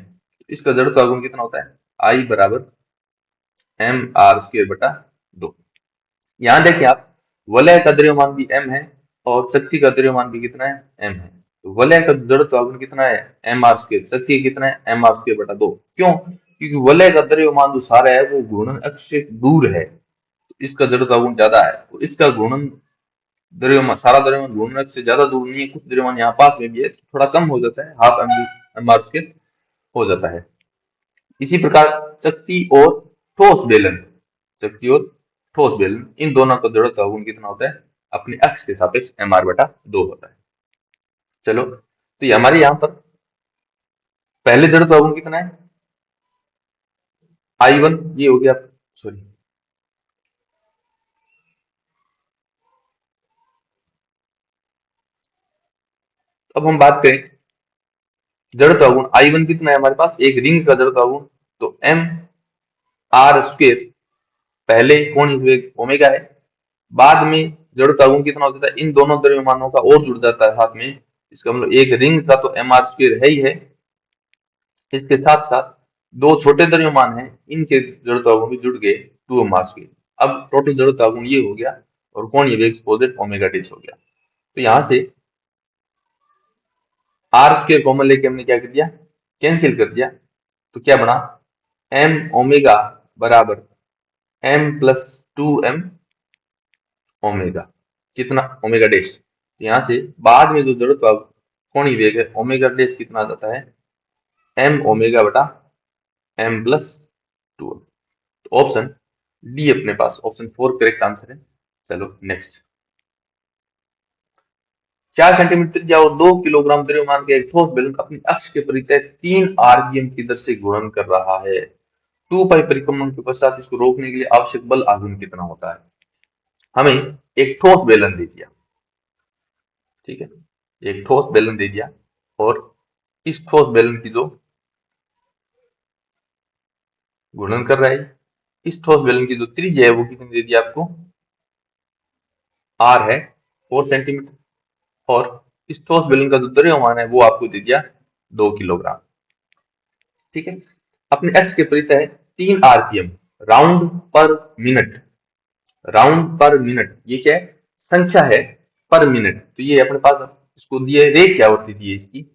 इसका जड़त्व गुण कितना होता है, आई बराबर एम आर स्क्वायर बटा 2। यहाँ देखिए आप, वलय का द्रव्यमान भी m है और शक्ति का द्रव्यमान भी कितना है, m है। तो वलय का जड़त्व गुण कितना है, एम आर स्क्वायर, शक्ति कितना है, एम आर स्क्वायर बटा 2। क्यों, क्योंकि वलय का द्रव्यमान जो सारा है वो घूर्णन अक्ष से दूर है, तो इसका जड़त्व गुण ज्यादा है। तो इसका घूर्णन द्रव्यमान, सारा द्रव्यमान घूर्णन अक्ष से ज्यादा दूर नहीं है, कुछ द्रव्यमान यहाँ पास में भी है, थोड़ा कम हो जाता है, हाफ एम आर स्क्वायर हो जाता है। इसी प्रकार शक्ति और ठोस बेलन, शक्ति और ठोस बेलन, इन दोनों का जड़त्व गुण कितना होता है, अपने अक्ष के सापेक्ष एम आर बटा 2 होता है। चलो, तो ये हमारे यहाँ पर पहले जड़त्व गुण कितना है, I1, ये हो गया, सॉरी अब हम बात करें जड़त्व गुण I1 कितना है हमारे पास, एक रिंग का जड़त्व गुण, तो एम आर स्क्वायर, पहले कोण वेग ओमेगा है, बाद में जड़त्व गुण कितना हो जाता है, इन दोनों द्रव्यमानों का और जुड़ जाता है साथ में। इसका मतलब एक रिंग का तो एम आर स्क्वायर है ही है, इसके साथ साथ दो छोटे द्रव्यमान हैं, इनके जड़त्व गुण भी जुड़ गए 2 एम आर स्क्वायर। अब टोटल जड़त्व गुण ये हो गया और कोणीय वेग सपोज ओमेगा टी हो गया। तो यहाँ से आर स्क्वायर कॉमन लेके हमने क्या कर दिया, कैंसिल कर दिया। तो क्या बना, एम ओमेगा बराबर एम प्लस 2m ओमेगा, कितना, ओमेगा डैश। यहाँ से बाद में जो जड़त्व कोणीय वेग है ओमेगा डैश कितना आ जाता है, एम ओमेगा बटा एम प्लस 2। तो ऑप्शन डी अपने पास, ऑप्शन 4 करेक्ट आंसर है। चलो नेक्स्ट, 4 सेंटीमीटर त्रिज्या और 2 किलोग्राम द्रव्यमान के एक ठोस बेलन अपनी अक्ष के परितः 3 आरपीएम की दर से घूर्णन कर रहा है। 2 पाई परिक्रमण के पश्चात इसको रोकने के लिए आवश्यक बल आघूर्ण कितना होता है। हमें एक ठोस बेलन दे दिया, ठीक है, एक ठोस बेलन दे दिया और इस ठोस बेलन की जो घूर्णन कर रहा है, इस ठोस बेलन की जो त्रिज्या है वो कितनी दे दी आपको, आर है 4 सेंटीमीटर, और इस ठोस बेलन का जो द्रव्यमान है वो आपको दे दिया 2 किलोग्राम। ठीक है, अपने एक्स के परितः 3 आरपीएम, राउंड पर मिनट, राउंड पर मिनट, ये क्या है, संख्या है पर मिनट। तो ये अपने पास इसको दिए, रेखीय आवृत्ति दी है इसकी,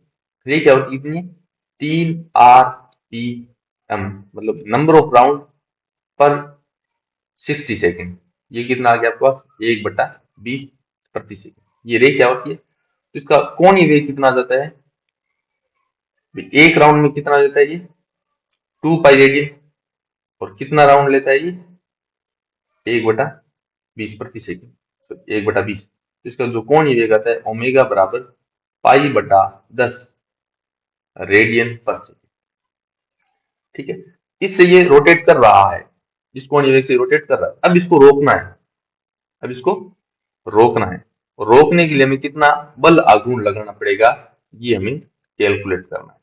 रेखीय आवृत्ति कितनी है, 3 आरपीएम, मतलब नंबर ऑफ राउंड पर 60 सेकेंड। ये कितना आ गया आपके पास, 1/20 प्रति सेकेंड, ये रेखीय आवृत्ति है। तो इसका कोणीय वेग कितना आ जाता है, एक राउंड में कितना आ जाता है ये 2 पाई रेडियन, और कितना राउंड लेता है ये 1/20 प्रति सेकेंड, तो 1/20। इसका जो कोणीय वेग आता है ओमेगा बराबर पाई बटा 10 रेडियन पर सेकेंड। ठीक है, इससे ये रोटेट कर रहा है, इस कोणीय वेग से रोटेट कर रहा है। अब इसको रोकना है, अब इसको रोकना है, और रोकने के लिए हमें कितना बल आघूर्ण लगाना पड़ेगा, ये हमें कैलकुलेट करना है।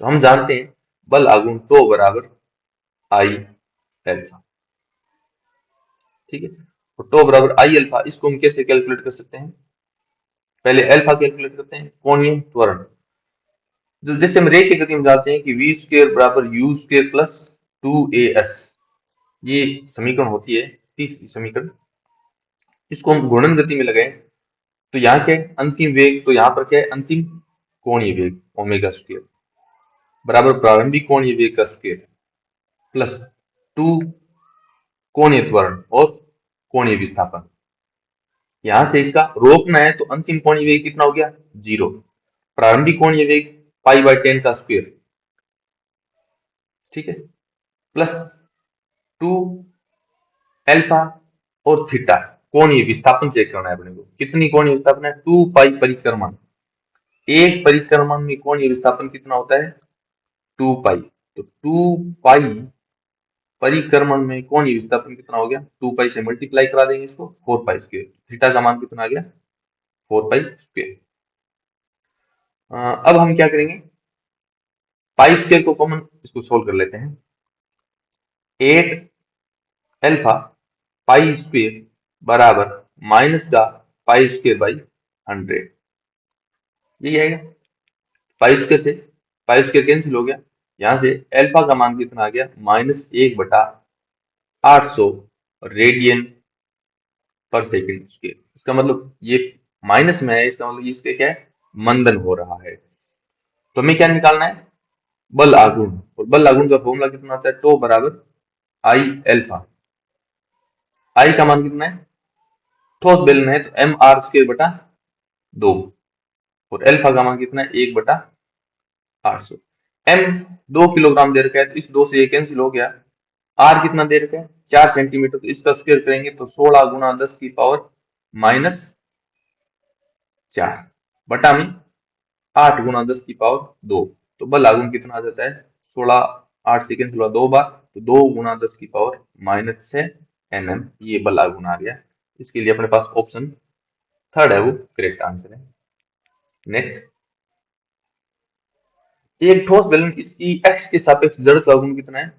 तो हम जानते हैं बल आघूर्ण तो बराबर आई एल्फा, ठीक है, तो टो बराबर आई अल्फा। इसको हम कैसे कैलकुलेट कर सकते हैं, पहले अल्फा कैलकुलेट करते हैं, कोणीय त्वरण। जो जैसे हम रेखीय गति में जानते हैं कि वी स्क्वायर बराबर यू स्क्वायर प्लस 2as, ये समीकरण होती है, तीसरी समीकरण। इसको हम घूर्णन गति में लगाए तो यहाँ क्या है, अंतिम वेग, तो यहाँ पर क्या है, अंतिम कोणीय वेग ओमेगा स्क्वायर बराबर प्रारंभिक कोणीय वेग का स्क्वायर प्लस 2 कोणीय त्वरण और कोणीय विस्थापन। यहां से इसका रोकना है तो अंतिम कोणीय वेग कितना हो गया, 0, प्रारंभिक कोणीय वेग पाई बाय 10 का स्क्वायर, ठीक है, प्लस 2 अल्फा और थीटा, कोणीय विस्थापन चेक करना है अपने को। कितनी कोणीय विस्थापन है? 2 पाई परिक्रमण। एक परिक्रमण में कोणीय विस्थापन कितना होता है? 2 पाई। तो 2 पाई परिक्रमण में कोणीय विस्थापन कितना हो गया? 2 पाई से मल्टीप्लाई करा देंगे इसको, 4 पाई स्क्वायर। थीटा का मान कितना आ गया? 4 पाई स्क्वायर। अब हम क्या करेंगे, पाई स्क्वायर को कॉमन इसको सोल्व कर लेते हैं। 8 अल्फा पाई स्क्वायर बराबर माइनस का पाई स्क्वायर बाई 100, यही आएगा। पाई स्क्वायर से पाई स्क्वायर कैंसिल हो गया, यहां से अल्फा का मान कितना आ गया? -1/800 रेडियन पर सेकेंड स्क्वायर। इसका मतलब ये माइनस में है, इसका मतलब इसके क्या है? मंदन हो रहा है। तो हमें क्या निकालना है? बल आघूर्ण। और बल आघूर्ण का फॉर्मूला कितना होता है? तो बराबर आई अल्फा। आई का मान कितना है? ठोस बेलन है तो mr² बटा 2, और अल्फा का मान कितना है? 1/800। m 2 किलोग्राम दे रखा है तो इस 2 से ये कैंसिल हो गया। r कितना दे रखा है? 4 सेंटीमीटर। तो इसका स्क्वायर करेंगे तो 16 गुना 10 की पावर -4 बटा में 8 गुना 10 की पावर 2। तो बल आघूर्ण कितना आ जाता है? 16, 8 से कैंसिल हुआ 2 बार, तो 2 गुना 10 की पावर -6 nm, ये बल आघूर्ण आ गया। इसके लिए अपने पास ऑप्शन थर्ड है वो करेक्ट आंसर है। नेक्स्ट, एक ठोस बेलन इसकी x के सापेक्ष जड़त्व गुण कितना है?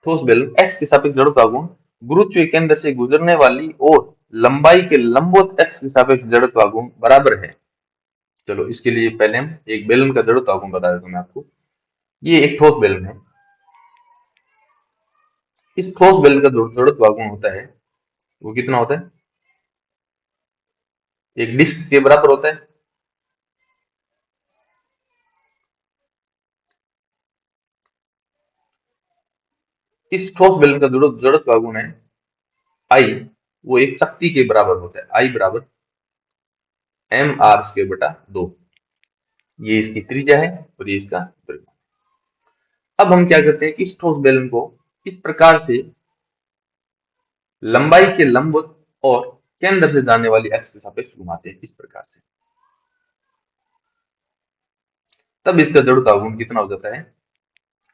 ठोस बेलन x के सापेक्ष जड़त्व गुण गुरुत्वीय केंद्र से गुजरने वाली और लंबाई के लंबवत x के सापेक्ष जड़त्व गुण बराबर है। चलो इसके लिए पहले हम एक बेलन का जड़त्व गुण बता देता हूं मैं आपको। ये एक ठोस बेलन है। इस ठोस बेलन का जो जड़त्व गुण होता है वो कितना होता है? एक डिस्क के बराबर होता है। इस ठोस बेलन का जो जड़त्व गुण है आई, वो एक शक्ति के बराबर होता है। आई बराबर mr²/2। ये इसकी त्रिज्या है और ये इसका द्रव्यमान। अब हम क्या करते हैं, इस ठोस बेलन को इस प्रकार से लंबाई के लंबवत और केंद्र से जाने वाली एक्स के सापेक्ष घुमाते हैं, इस प्रकार से। तब इसका जड़त्व गुण कितना हो जाता है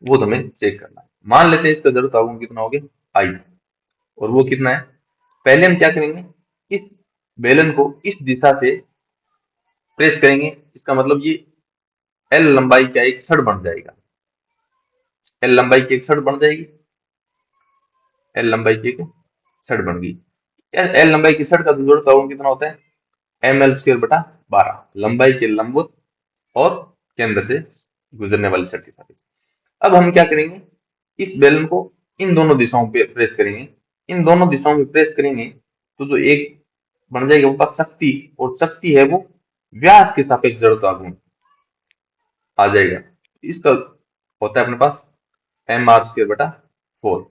वो तो हमें चेक करना है। मान लेते हैं इसका जड़त्व गुण कितना हो गया आई, और वो कितना है? पहले हम क्या करेंगे, इस बेलन को इस दिशा से प्रेस करेंगे। इसका मतलब ये एल लंबाई का एक छड़ बन जाएगा। एल लंबाई की एक छड़ बन जाएगी। एल लंबाई की एक छड़ बन गई। एल लंबाई की छड़ का जड़त्व गुण कितना होता है? ml²/12, लंबाई के लंबवत और केंद्र से गुजरने वाली छड़ के सापेक्ष। अब हम क्या करेंगे, इस बेलन को इन दोनों दिशाओं पे प्रेस करेंगे। इन दोनों दिशाओं में प्रेस करेंगे तो जो एक बन जाएगा वो शक्ति, और शक्ति है वो व्यास के सापेक्ष जड़त्व गुण आ जाएगा। इसका होता है अपने पास mr²/4,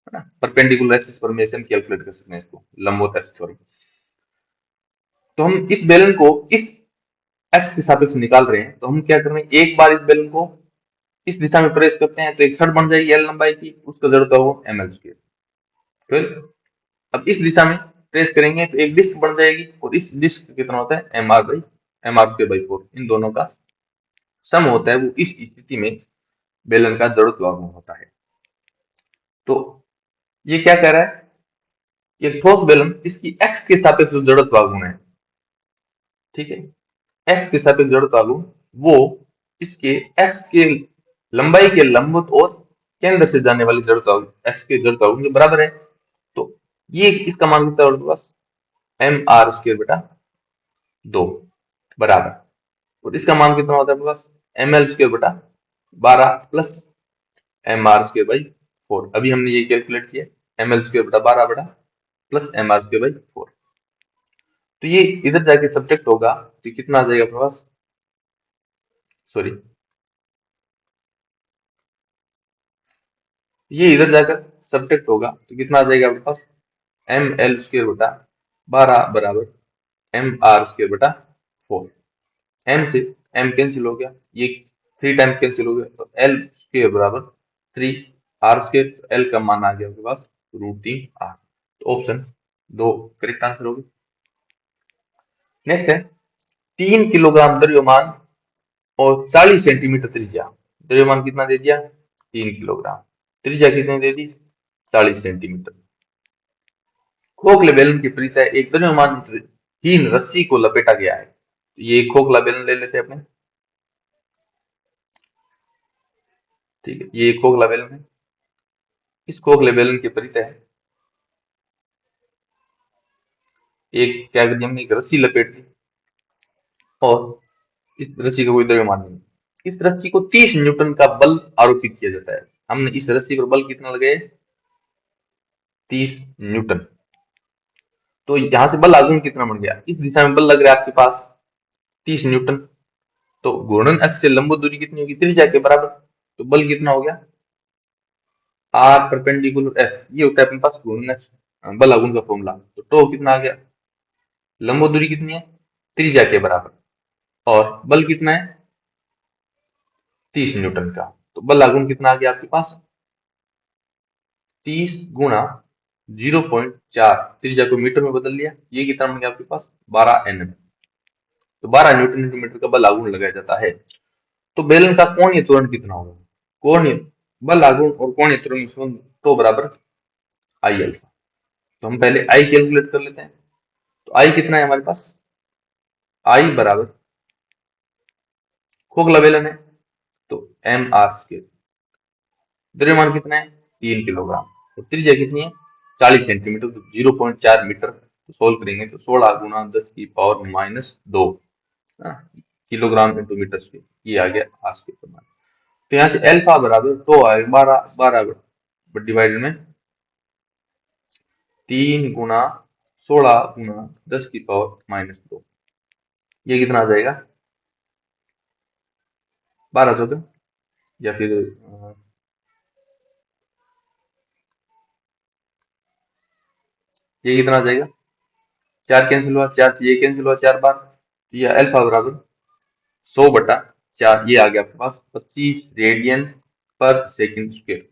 है ना। परपेंडिकुलर एक्सिस पर में कैलकुलेट कर सकते हैं इसको, लंबवत एक्सिस पर। तो हम इस बेलन को इस एक्स के सापेक्ष निकाल रहे हैं, तो हम क्या कर रहे हैं, एक बार इस बेलन को इस दिशा में प्रेस करते हैं तो एक छड़ बन जाएगी एल लंबाई की, उसका जड़त्व हो ml²। फिर अब इस दिशा में प्रेस करेंगे तो एक डिस्क बन जाएगी, और इस डिस्क कितना होता है? mr²/4। इन दोनों का सम होता है वो इस स्थिति में बेलन का जड़त्व गुण होता है। तो ये क्या कह रहा है, ये ठोस बेलन इसकी एक्स के सापेक्ष जो जड़त्व गुण है, ठीक है, एक्स के सापेक्ष जड़त्व गुण वो इसके एक्स के लंबाई के लंबवत और केंद्र से जाने वाली जड़त्व एक्स के जड़त्व गुण के बराबर है। तो ये इसका मान कितना है पास? mr²/2 बराबर, और इसका मान कितना होता है आपके पास? ml²/12 plus mr²/4। अभी हमने ये कैलकुलेट किया, ml²/12 बटा प्लस mr²/4। तो ये इधर जाके सब्जेक्ट होगा तो कितना आ जाएगा अपने पास? सॉरी, ये इधर जाकर सब्जेक्ट होगा तो कितना आ जाएगा आपके पास? ml²/12 बराबर mr²/4। m से m कैंसिल हो गया, ये 3 टाइम्स कैंसिल हो गया, तो l² बराबर 3, r², l का मान आ गया आपके पास √3r। तो ऑप्शन 2 करेक्ट आंसर होगी। नेक्स्ट है 3 किलोग्राम द्रव्यमान और 40 सेंटीमीटर त्रिज्या। द्रव्यमान कितना दे दिया? 3 किलोग्राम। त्रिज्या कितनी दे दी? 40 सेंटीमीटर। खोखले बैलून की परिधि एक द्रव्यमान हीन रस्सी को लपेटा गया है। ये खोखला बैलून ले लेते हैं अपने। ठीक है, ये खोखला बैलून है। इस खोखले बैलून की परिधि है एक, क्या कर दिया हमने, एक रस्सी लपेट दी और इस रस्सी का कोई द्रव्यमान नहीं। इस रस्सी को 30 न्यूटन का बल आरोपित किया जाता है। हमने इस रस्सी पर बल कितना लगाया? 30 न्यूटन। तो यहां से बल आघूर्ण कितना बन गया? इस दिशा में बल लग रहा है आपके पास 30 न्यूटन। तो घूर्णन अक्ष से लंब दूरी कितनी होगी? त्रिज्या के बराबर। तो बल कितना हो गया? आर परपेंडिकुलर एफ, ये होता है अपने पास घूर्णन अक्ष बल आघूर्ण का फॉर्मूला। तो टो कितना आ गया? लंब दूरी कितनी है? त्रिज्या के बराबर। और बल कितना है? 30 न्यूटन का। तो बल आघूर्ण कितना आ गया आपके पास? 30 गुणा 0.4, त्रिज्या को मीटर में बदल लिया, ये कितना बन गया आपके पास? 12 Nm। तो 12 न्यूटन इंटू मीटर का बल आघूर्ण लगाया जाता है। तो बेलन का कोणीय त्वरण कितना होगा? कोणीय बल आघूर्ण और कोणीय त्वरण संबंध तो बराबर आई अल्फा। तो हम पहले आई कैलकुलेट कर लेते हैं। तो आई कितना है हमारे पास? आई बराबर, खोखला बेलन है तो एम आर स्क्वायर। द्रव्यमान कितना है? 3 किलोग्राम। तो त्रिज्या कितनी है? 40 सेंटीमीटर। तो 0.4 मीटर। तो सोल्व करेंगे तो 16 गुणा 10 की power -2 kilogram into metre square, ये आ गया आर स्क्वायर का मान। तो यहाँ से एल्फा बराबर तो आएगा 12 डिवाइडेड में 3 गुणा 16 गुणा 10 की पावर -2, ये कितना आ जाएगा? 1200 का, या फिर ये कितना आ जाएगा? 4 कैंसिल हुआ, 4 से ये कैंसिल हुआ 4 बार। ये अल्फा बराबर 100/4, ये आ गया आपके पास 25 रेडियन पर second square.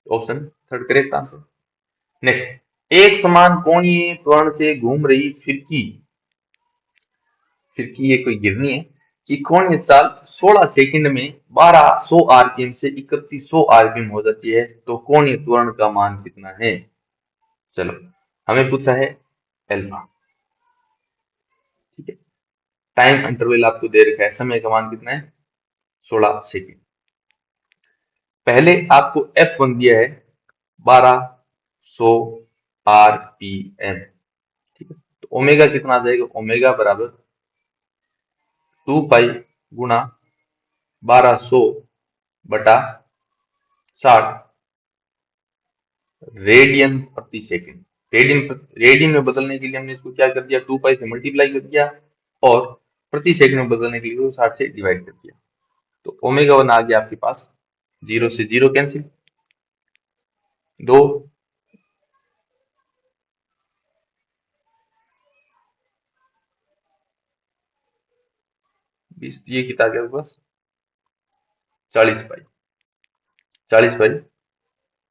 Option third correct answer. Next, एक समान कोणीय त्वरण से घूम रही फिरकी, फिरकी ये कोई गिरनी है, कि कोणीय चाल 16 सेकंड में 1200 आरपीएम से 3100 आरपीएम हो जाती है। तो कोणीय त्वरण का मान कितना है? चलो, हमें पूछा है अल्फा। ठीक है, टाइम इंटरवल आपको दे रखा है, समय का मान कितना है? 16 सेकंड। पहले आपको F1 दिया है 1200 आरपीएम। ठीक है, तो ओमेगा कितना आ जाएगा? ओमेगा बराबर 2 पाई गुणा 1200/60 रेडियन प्रति सेकंड। रेडियन में बदलने के लिए हमने इसको क्या कर दिया? 2 पाई से मल्टीप्लाई कर दिया और प्रति सेकंड में बदलने के लिए 60 से डिवाइड कर दिया। तो ओमेगा 1 आ गया आपके पास, 0 से 0 कैंसिल, 2, ये कितना आ गया आपके पास? 40 पाई, 40 पाई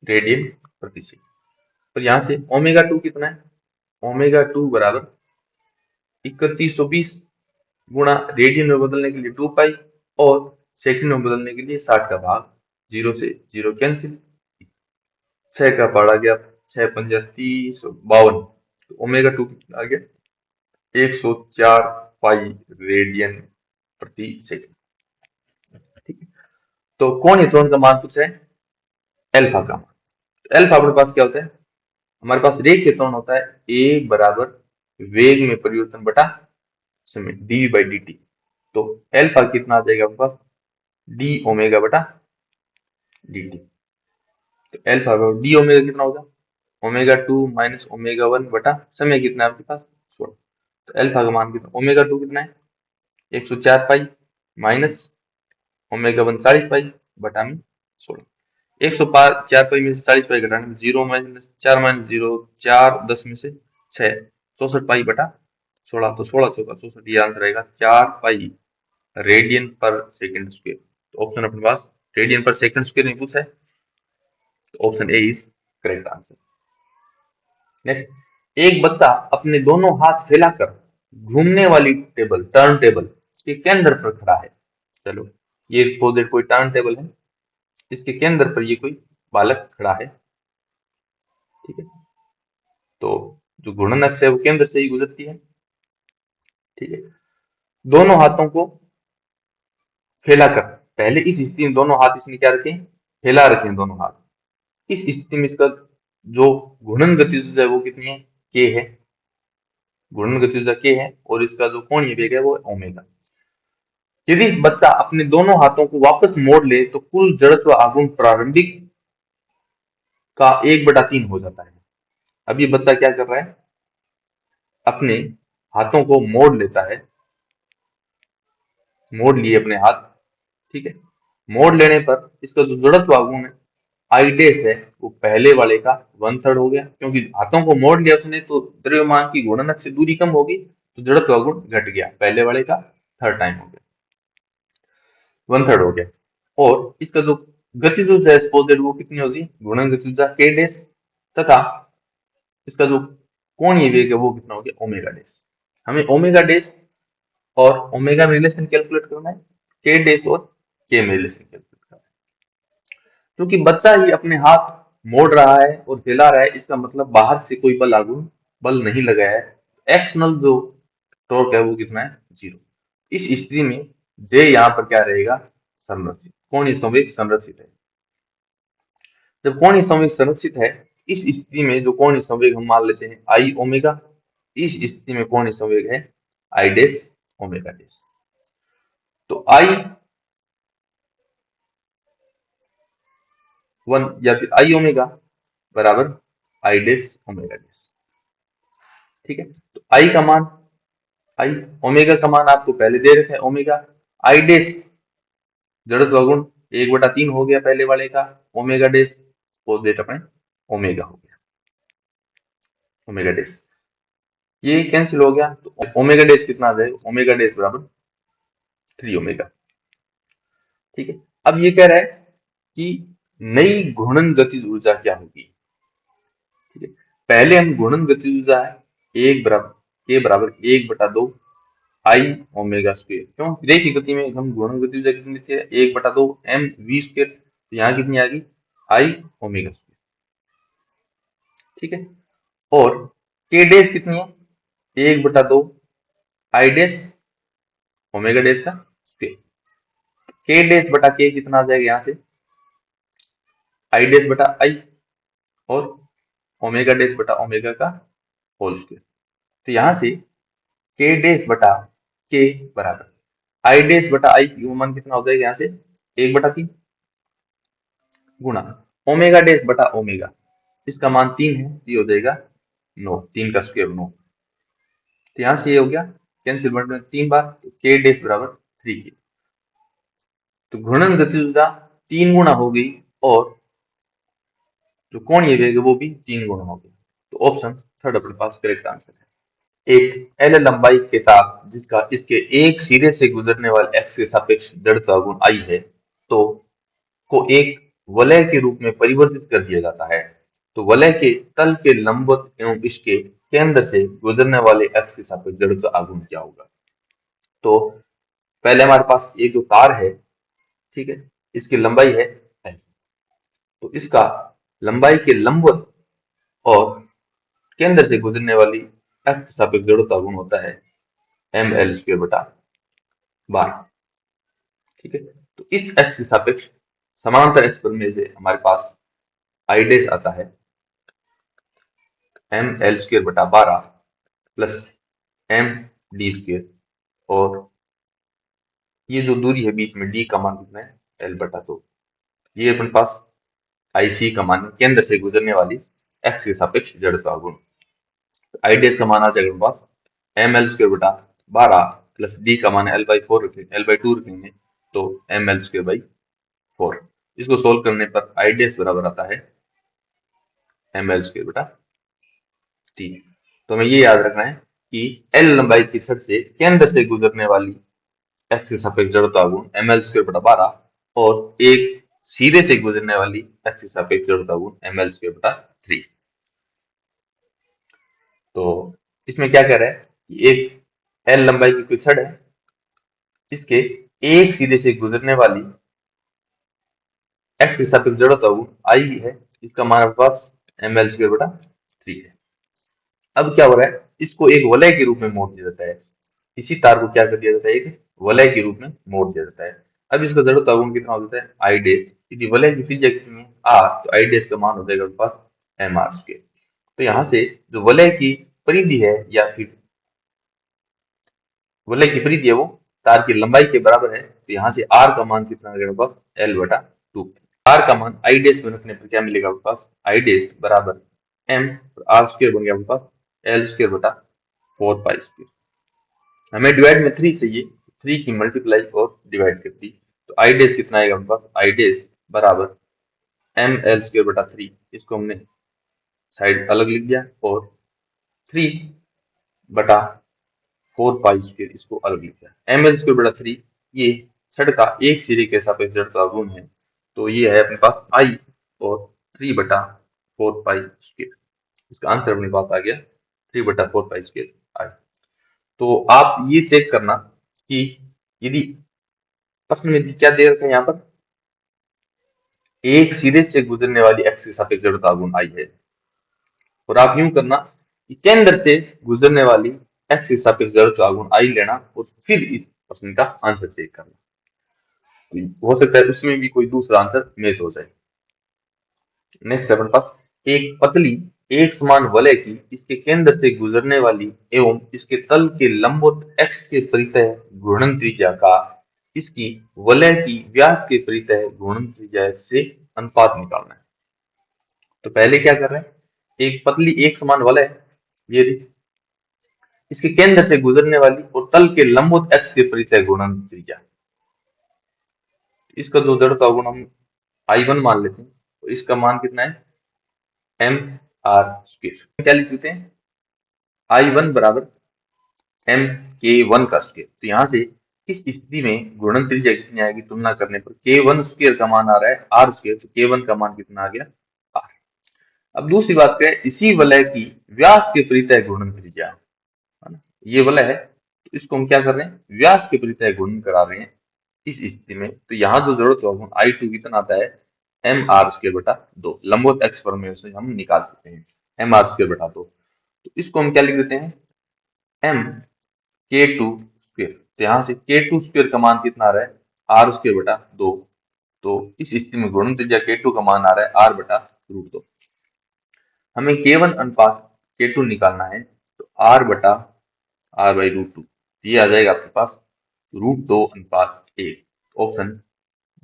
रेडियन प्रति सेकंड। तो यहाँ से ओमेगा 2 कितना है? ओमेगा 2 बराबर 3120 गुणा रेडियन में बदलने के लिए 2 पाई और सेकंड में बदलने के लिए 60 का भाग, 0 से 0 कैंसिल, 6 का पड़ आ गया, 6×5 = 30, 52। तो ओमेगा 2 आ गया 104 पाई रेडियन प्रति सेकंड। ठीक है, तो कोणीय त्वरण का मान पूछा है एल्फा का मान। एल्फा अपने पास क्या होता है? हमारे पास रेखीय त्वरण होता है ए बराबर वेग में परिवर्तन बटा समय dv/dt। तो एल्फा कितना आ जाएगा आपके पास? डी ओमेगा बटा dt। तो एल्फा डी ओमेगा कितना होगा? ओमेगा 2 माइनस ओमेगा 1 बटा समय कितना है आपके पास? 16। तो एल्फा का मान कितना? ओमेगा 2 कितना है? 104 पाई माइनस ओमेगा 1 40 पाई बटा में 16। 104 पाई में से 40 पाई घटाने में 0 माइनस 4 माइनस 0 4, 10 में से 6, 64 पाई बटा 16। तो 16 चौका 64, ये आंसर आएगा 4 पाई रेडियन पर सेकंड स्क्वायर। तो ऑप्शन अपने पास रेडियन पर सेकंड स्क्वायर नहीं पूछा है, तो option A is correct answer. Next, एक बच्चा अपने दोनों हाथ फैलाकर घूमने वाली टेबल, टर्न टेबल के केंद्र पर खड़ा है। चलो, ये सपोज कोई टर्न टेबल है, इसके केंद्र पर ये कोई बालक खड़ा है। ठीक है, तो जो घूर्णन अक्ष है वो केंद्र से ही गुजरती है। ठीक है, दोनों हाथों को फैलाकर, पहले इस स्थिति में दोनों हाथ इसने क्या रखे, फैला रखे हैं दोनों हाथ। इस स्थिति में इसका जो घूर्णन गति है वो कितनी है, के है। घूर्णन गति के है और इसका जो कोणीय वेग है वो ओमेगा। यदि बच्चा अपने दोनों हाथों को वापस मोड़ ले तो कुल जड़त्व आघूर्ण प्रारंभिक का 1/3 हो जाता है। अब ये बच्चा क्या कर रहा है, अपने हाथों को मोड़ लेता है, मोड़ लिए अपने हाथ। ठीक है, मोड़ लेने पर इसका जो जड़त्व आघूर्ण है आई डैश है वो पहले वाले का 1/3 हो गया, क्योंकि हाथों को मोड़ लिया उसने तो द्रव्यमान की घूर्णन से दूरी कम होगी, तो जड़त्व आघूर्ण घट गया, पहले वाले का 3rd टाइम हो गया, 1/3 हो गया। और इसका जो गतिज ऊर्जा एक्सपोजेड वो कितनी होगी, घूर्णन गतिज ऊर्जा के डैश, तथा इसका जो कोणीय वेग है वो कितना हो गया, ओमेगा डैश। हमें ओमेगा डैश और ओमेगा में रिलेशन कैलकुलेट करना है, के डैश और के में रिलेशन कैलकुलेट करना है। क्योंकि बच्चा ही अपने हाथ मोड़ रहा है और फैला रहा है, इसका मतलब बाहर से कोई बल आघूर्ण बल नहीं लगाया है, एक्सटर्नल जो टॉर्क है वो कितना है, 0। इस स्थिति में जे यहाँ पर क्या रहेगा, संरक्षित, कोणीय संवेग संरक्षित है। जब कोणीय संवेग संरक्षित है, इस स्थिति में जो कोणीय संवेग हम मान लेते हैं आई ओमेगा, इस स्थिति में कोणीय संवेग है आई डैश ओमेगा डैश। तो आई 1 या फिर आई ओमेगा बराबर आई डैश ओमेगा डैश। ठीक है, तो आई का मान, आई ओमेगा का मान आपको पहले दे रखा है ओमेगा, आई डैश जड़त्व आघूर्ण 1/3 हो गया पहले वाले का, ओमेगा डैश सपोज दैट अपने ओमेगा हो गया, ओमेगा डैश ये कैंसिल हो गया, तो ओमेगा डैश कितना आ जाएगा, ओमेगा डैश बराबर 3 ओमेगा। ठीक है, अब ये कह रहा है कि नई घूर्णन गतिज ऊर्जा क्या होगी। ठीक है, पहले हम घूर्णन गतिज ऊर्जा है एक बराबर के बराबर 1/2 आई ओमेगा स्क्वायर, क्यों देखिए गति में हम घूर्णन गतिज ऊर्जा कितनी थी, 1/2 एम वी स्क्वायर, तो यहाँ कितनी आ गई, आई ओमेगा स्क्वायर। ठीक है, और के डैश कितनी है, 1/2 आई डैश ओमेगा डैश का स्क्वायर, के डैश बटा के कितना आ जाएगा यहाँ से, आई डैश बटा आई और ओमेगा डैश बटा ओमेगा का होल स्क्वायर। तो यहाँ से के डैश बटा के बराबर आई डैश बटा आई की मान कितना हो जाएगा यहाँ से 1/3 गुणा ओमेगा डैश बटा ओमेगा, इसका मान 3 है, ये हो जाएगा 9, 3 का स्क्वायर 9। तो यहाँ से ये हो गया कैंसिल, बटन 3 बार, तो के डैश बराबर 3 की। तो घूर्णन गतिज ऊर्जा 3 गुना हो गई और जो कोणीय वेग है वो भी 3 गुना हो गया। तो ऑप्शन 3 अपने पास करेक्ट आंसर है। एक एल लंबाई के तार जिसका इसके एक सिरे से गुजरने वाले एक्स के सापेक्ष जड़त्व गुण आई है, तो को एक वलय के रूप में परिवर्तित कर दिया जाता है। तो वलय के तल के लंबवत एवं इसके केंद्र से गुजरने वाले एक्स के सापेक्ष जड़त्व आघूर्ण क्या होगा। तो पहले हमारे पास एक जो तार है, ठीक है, इसकी लंबाई है एल, तो इसका लंबाई के लंबवत और केंद्र से गुजरने वाली एक्स सापेक्ष जड़त्व आघूर्ण होता है एम एल स्क्वायर बटा 12। ठीक है, तो इस एक्स के सापेक्ष समानांतर एक्स पर में से हमारे पास आई डैश आता है एम एल स्क्वायर बटा 12 प्लस एम डी स्क्वायर, और ये जो दूरी है बीच में डी का मान कितना है, एल बटा 2। ये अपने पास आई सी का मान केंद्र से गुजरने वाली एक्स के सापेक्ष जड़त्व आघूर्ण। आई डैश का मान आ जाएगा अपने पास एम एल स्क्वायर बटा 12 प्लस डी का मान एल बाई 4 रखेंगे, एल बाई 2 रखेंगे, तो एम एल स्क्वायर बाई 4। इसको सोल्व करने पर आई डैश बराबर आता है एम एल स्क्वायर बटा 3। तो हमें ये याद रखना है कि एल लंबाई की छड़ से केंद्र से गुजरने वाली एक्स के सापेक्ष जड़त्व आघूर्ण एम एल स्क्वायर बटा 12 और एक सीधे से गुजरने वाली एक्स के सापेक्ष जड़त्व आघूर्ण एम एल स्क्वायर बटा 3। तो इसमें क्या कह रहा है कि एक L लंबाई की कोई छड़ है, इसके एक सिरे से गुजरने वाली x के सापेक्ष जड़ता गुण I है, इसका मान आपके पास ml²/3 है। अब क्या हो रहा है, इसको एक वलय के रूप में मोड़ दिया जाता है। इसी तार को क्या कर दिया जाता है, एक वलय के रूप में मोड़ दिया जाता है। अब इसका जड़ता गुण कितना हो जाता है, I डैश। यदि वलय की त्रिज्या कितनी है, r, तो I डैश का मान हो जाएगा आपके पास mr²। तो यहाँ से जो वलय की परिधि है या फिर वलय की परिधि है वो तार की लंबाई के बराबर है, तो यहाँ से r का मान कितना आ गया आपके पास L/2। r का मान I डैश में रखने पर क्या मिलेगा आपके पास, I डैश बराबर m और r² बन गया आपके पास L²/4π²। हमें डिवाइड में 3 चाहिए, 3 की मल्टीप्लाई और डिवाइड कर दी, तो I डैश कितना आएगा आपके पास, I डैश बराबर ml²/3। इसको हमने साइड अलग लिख दिया और 3/4π² इसको अलग लिख दिया। ml²/3 ये छड़ का एक सिरे के सापेक्ष जड़ता गुण है, तो ये है अपने पास I और 3/4π²। इसका आंसर अपने पास आ गया 3/4π² I। तो आप ये चेक करना कि यदि प्रश्न में क्या दे रखा है, यहाँ पर एक सिरे से गुजरने वाली x के सापेक्ष जड़ता गुण I है, और आप यूं करना कि केंद्र से गुजरने वाली x के सापेक्ष जड़ता गुण I लेना और फिर इस प्रश्न का आंसर चेक करना। हो सकता है उसमें भी कोई दूसरा आंसर मैच हो जाए। नेक्स्ट है अपने पास, एक पतली एक समान वलय की इसके केंद्र से गुजरने वाली एवं इसके तल के लंबवत x के परितः घूर्णन त्रिज्या का इसकी वलय की व्यास के परितः घूर्णन त्रिज्या से अनुपात निकालना है। तो पहले क्या कर रहे हैं, एक पतली एक समान वलय है, ये इसके केंद्र से गुजरने वाली और तल के लंबवत x के परितः घूर्णन त्रिज्या, इसका जो जड़ता गुण हम I1 मान लेते हैं, तो इसका मान कितना है mr²। क्या लिख देते हैं, I1 बराबर mk1 का स्क्वायर। तो यहाँ से इस स्थिति में घूर्णन त्रिज्या कितनी आएगी, तुलना करने पर k1² का मान आ रहा है r², तो k1 का मान कितना आ गया r। अब दूसरी बात क्या है, इसी वलय की व्यास के परितः घूर्णन त्रिज्या है ना, ये वलय है, तो इसको हम क्या कर रहे हैं, व्यास के परितः घूर्णन करा रहे हैं इस स्थिति में। तो यहाँ जो जरूरत होगा I2 कितना आता है mr²/2, लंबवत x पर में से हम निकाल सकते हैं mr²/2। तो इसको हम क्या लिख देते हैं mk2²। तो यहाँ से k2² का मान कितना आ रहा है r²/2। तो इस स्थिति में घूर्णन त्रिज्या k2 का मान आ रहा है r/√2। हमें k1 अनुपात k2 निकालना है, तो r/√2 ये आ जाएगा आपके पास √2:1। ऑप्शन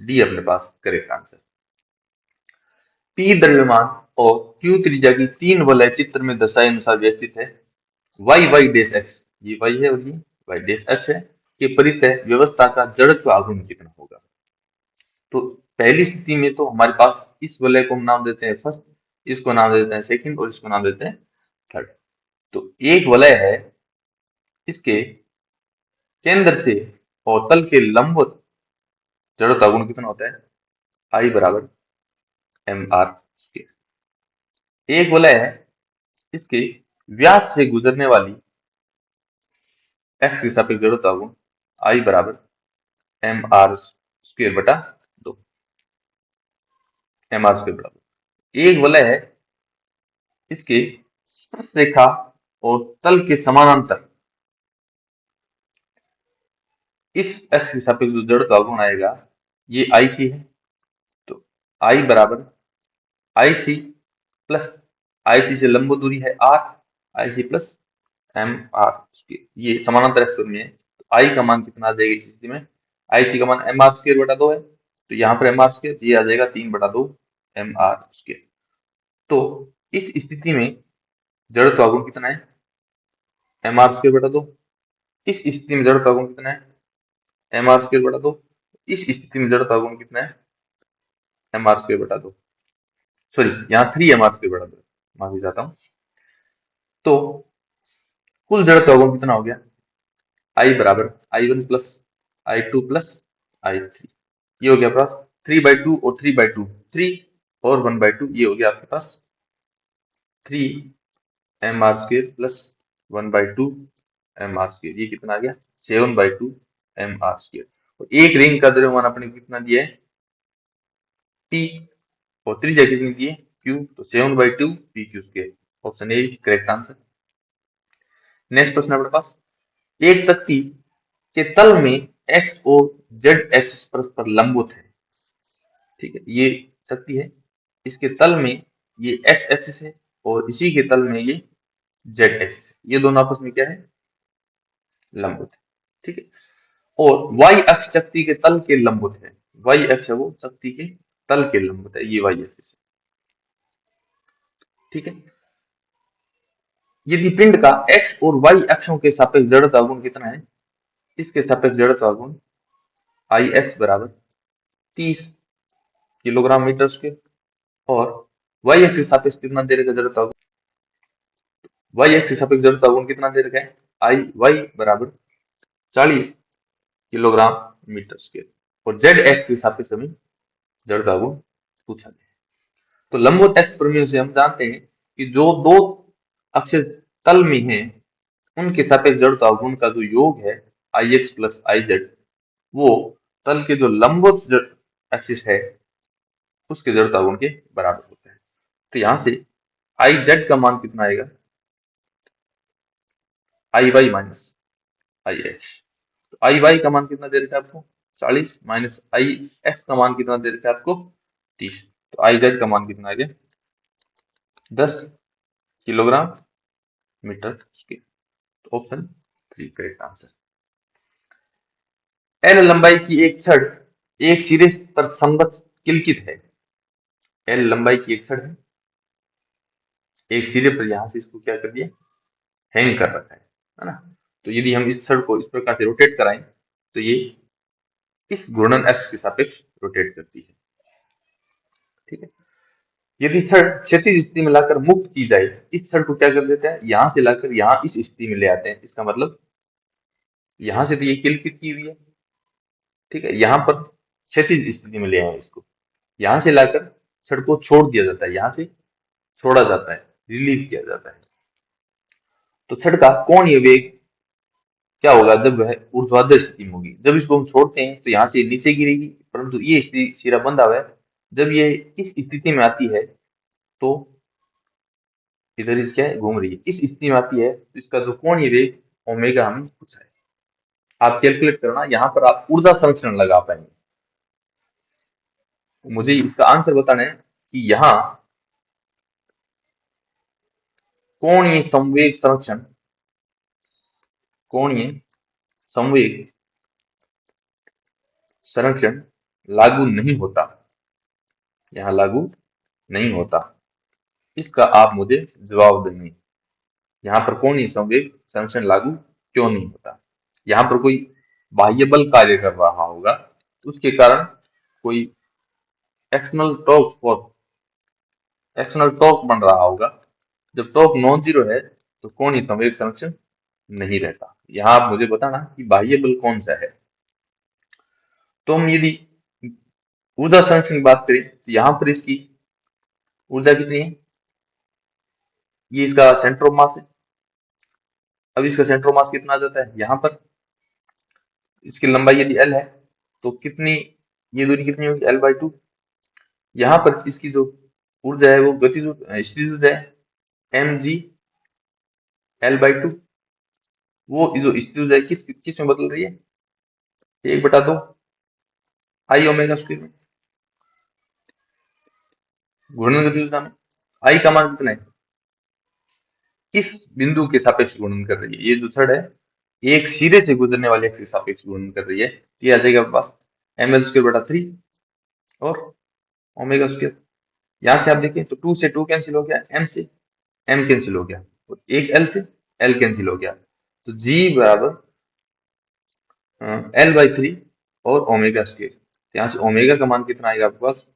डी अपने पास करेक्ट आंसर। P द्रव्यमान और Q त्रिज्या की 3 वलय चित्र में दर्शाए अनुसार व्यवस्थित है। y डैश x, ये y है और ये y डैश x है, के परितः व्यवस्था का जड़त्व आघूर्ण कितना होगा। तो पहली स्थिति में तो हमारे पास इस वलय को हम नाम देते हैं फर्स्ट, इसको नाम देते हैं सेकंड और इसको नाम देते हैं थर्ड। तो एक वलय है, इसके केंद्र से और तल के लंबवत जड़त्व आघूर्ण कितना होता है, I बराबर mr²। एक वलय है, इसके व्यास से गुजरने वाली x के सापेक्ष जड़त्व आघूर्ण I बराबर mr²/2, mr²/2। एक वलय है, इसके स्पर्श रेखा और तल के समानांतर इस x के सापेक्ष जो जड़त्व आघूर्ण आएगा ये IC है, तो I बराबर IC प्लस IC से लंब दूरी है r, IC प्लस mr²। ये समानांतर x में है, तो I का मान कितना आ जाएगा इस स्थिति में, IC का मान mr²/2 है, तो यहाँ पर mr², ये आ जाएगा 3/2 mr²। तो इस स्थिति में जड़त्व आघूर्ण कितना है mr²/2। इस स्थिति में जड़त्व आघूर्ण कितना है mr²/2। इस स्थिति में जड़त्व आघूर्ण कितना है mr²/2। सॉरी, यहाँ 3mr²/2, माफी चाहता हूँ। तो कुल जड़त्व आघूर्ण कितना हो गया, I बराबर I1 plus I2 plus I3, ये हो गया आपके पास 3/2 और 3/2, 3 और 1/2, ये हो गया आपके पास 3 M R square plus 1/2 M R square, ये कितना आ गया 7/2 एम आर स्क्वेयर। और एक रिंग का द्रव्यमान अपने कितना दिया है टी, और त्रिज्या कितनी दी है क्यू, तो 7/2 P Q square. Option A is correct answer. Next question अपने पास, एक चक्की के तल में एक्स और जेड एक्सिस परस्पर लंबवत है। ठीक है, ये चक्की है, इसके तल में ये एक्स एक्सिस है और इसी के तल में ये जेड एक्सिस है, ये दोनों आपस में क्या है लंबवत है। ठीक है, और वाई अक्ष चक्की के तल के लंबवत है, वाई अक्ष है वो चक्की के तल के लंबवत है, ये वाई एक्सिस है। ठीक है, यदि पिंड का एक्स और वाई अक्षों के सापेक्ष जड़त्व गुण कितना है, इसके सापेक्ष जड़त्व गुण आई एक्स बराबर 30 किलोग्राम मीटर स्क्वायर, और वाई एक्स के सापेक्ष कितना दे रखा जड़त्व गुण, वाई एक्स के सापेक्ष जड़त्व गुण कितना दे रखा है आई वाई बराबर 40 किलोग्राम मीटर स्क्वायर, और जेड एक्स के सापेक्ष हमें जड़त्व गुण पूछा गया। तो लंबवत एक्स प्रमेय से हम जानते हैं कि जो दो अक्ष तल में हैं उनके सापेक्ष जड़त्व गुण का जो योग है आई एक्स प्लस आई जेड, वो तल के जो लंबवत एक्सिस है उसके जड़त्व गुण के बराबर होता है। तो यहां से आई जेड का मान कितना आएगा आई वाई माइनस आई एक्स, तो आई वाई का मान कितना दे रखा है आपको 40 माइनस आई एक्स का मान कितना दे रखा है आपको 30, तो आई जेड का मान कितना आ गया 10 किलोग्राम मीटर स्क्वायर। तो ऑप्शन 3 करेक्ट आंसर। एल लंबाई की एक छड़ एक सिरे पर संबद्ध किलकित है, एल लंबाई की एक छड़ है, एक सिरे पर यहां से इसको क्या कर दिया हैंग कर रखा है ना। तो यदि हम इस छड़ को इस प्रकार से रोटेट कराएं तो ये इस घूर्णन एक्स के सापेक्ष रोटेट करती है। ठीक है, यदि छड़ क्षैतिज स्थिति में लाकर मुक्त की जाए, इस छड़ को क्या कर देते हैं यहां से लाकर यहां इस स्थिति में ले आते हैं, इसका मतलब यहां से तो ये किलकित की हुई है, ठीक है, यहाँ पर क्षैतिज स्थिति में ले आए इसको, यहां से लाकर छड़ को छोड़ दिया जाता है, यहां से छोड़ा जाता है, रिलीज किया जाता है। तो छड़ का कोणीय वेग क्या होगा जब वह ऊर्ध्वाधर स्थिति में होगी, जब इसको हम छोड़ते हैं तो यहाँ से नीचे गिरेगी, परंतु ये सिरा बंधा हुआ है, जब ये इस स्थिति में आती है तो इधर इस क्या है घूम रही है, इस स्थिति में आती है तो इसका जो कोणीय वेग ओमेगा हमें पूछा है। आप कैलकुलेट करना, यहाँ पर आप ऊर्जा संरक्षण लगा पाएंगे, मुझे इसका आंसर बताना है कि यहाँ कोणीय संवेग संरक्षण, कोणीय संवेग संरक्षण लागू नहीं होता, यहाँ लागू नहीं होता, इसका आप मुझे जवाब देंगे, यहाँ पर कोणीय संवेग संरक्षण लागू क्यों नहीं होता। यहाँ पर कोई बाह्य बल कार्य कर रहा होगा, उसके कारण कोई एक्सटर्नल टॉर्क बन रहा होगा, जब टॉर्क नॉन जीरो है तो कोणीय संवेग संरक्षण नहीं रहता। यहाँ आप मुझे बताना कि बाह्य बल कौन सा है। तो हम यदि ऊर्जा संरक्षण की बात करें तो यहाँ पर इसकी ऊर्जा कितनी है, ये इसका सेंटर ऑफ मास है, अब इसका सेंटर ऑफ मास कितना आ जाता है यहाँ पर, इसकी लंबाई यदि एल है तो कितनी, ये दूरी कितनी होगी L/2, यहाँ पर इसकी जो ऊर्जा है वो गतिज स्थितिज ऊर्जा है mg L/2, वो जो स्थितिज ऊर्जा है किस में बदल रही है 1/2 आई ओमेगा स्क्वायर में, घूर्णन गतिज ऊर्जा में आई का मान कितना है, किस बिंदु के सापेक्ष घूर्णन कर रही है, ये जो छड़ है एक सिरे से गुजरने वाले के सापेक्ष घूर्णन कर रही है, ये आ जाएगा पास ml²/3 और ओमेगा स्क्वायर। यहां से आप देखिए तो 2 से 2 कैंसिल हो गया, m से m कैंसिल हो गया, और एक l से l कैंसिल हो गया, तो g बराबर L/3 और ओमेगा स्क्वायर, यहाँ से ओमेगा का मान कितना आएगा आपके पास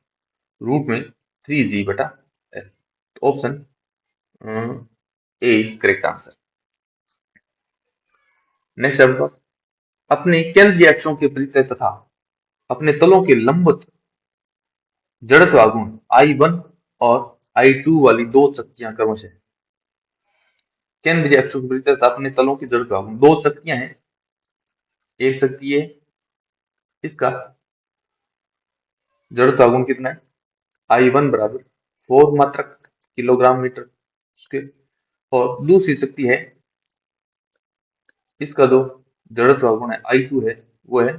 रूट में 3g/l, तो option A is correct answer. Next आपके पास, अपने केंद्रीय अक्षों के परितः तथा अपने तलों के लंबवत जड़त्व गुण I1 और I2 वाली दो चक्कियां क्रमशः केंद्रीय अक्षों के विपरीत अपने तलों की जड़त्व आघूर्ण। दो शक्तियां हैं, एक शक्ति है इसका जड़त्व आघूर्ण कितना है I1 बराबर 4 मात्रक किलोग्राम मीटर स्क्वायर, और दूसरी शक्ति है इसका जो जड़त्व आघूर्ण है I2 है वो है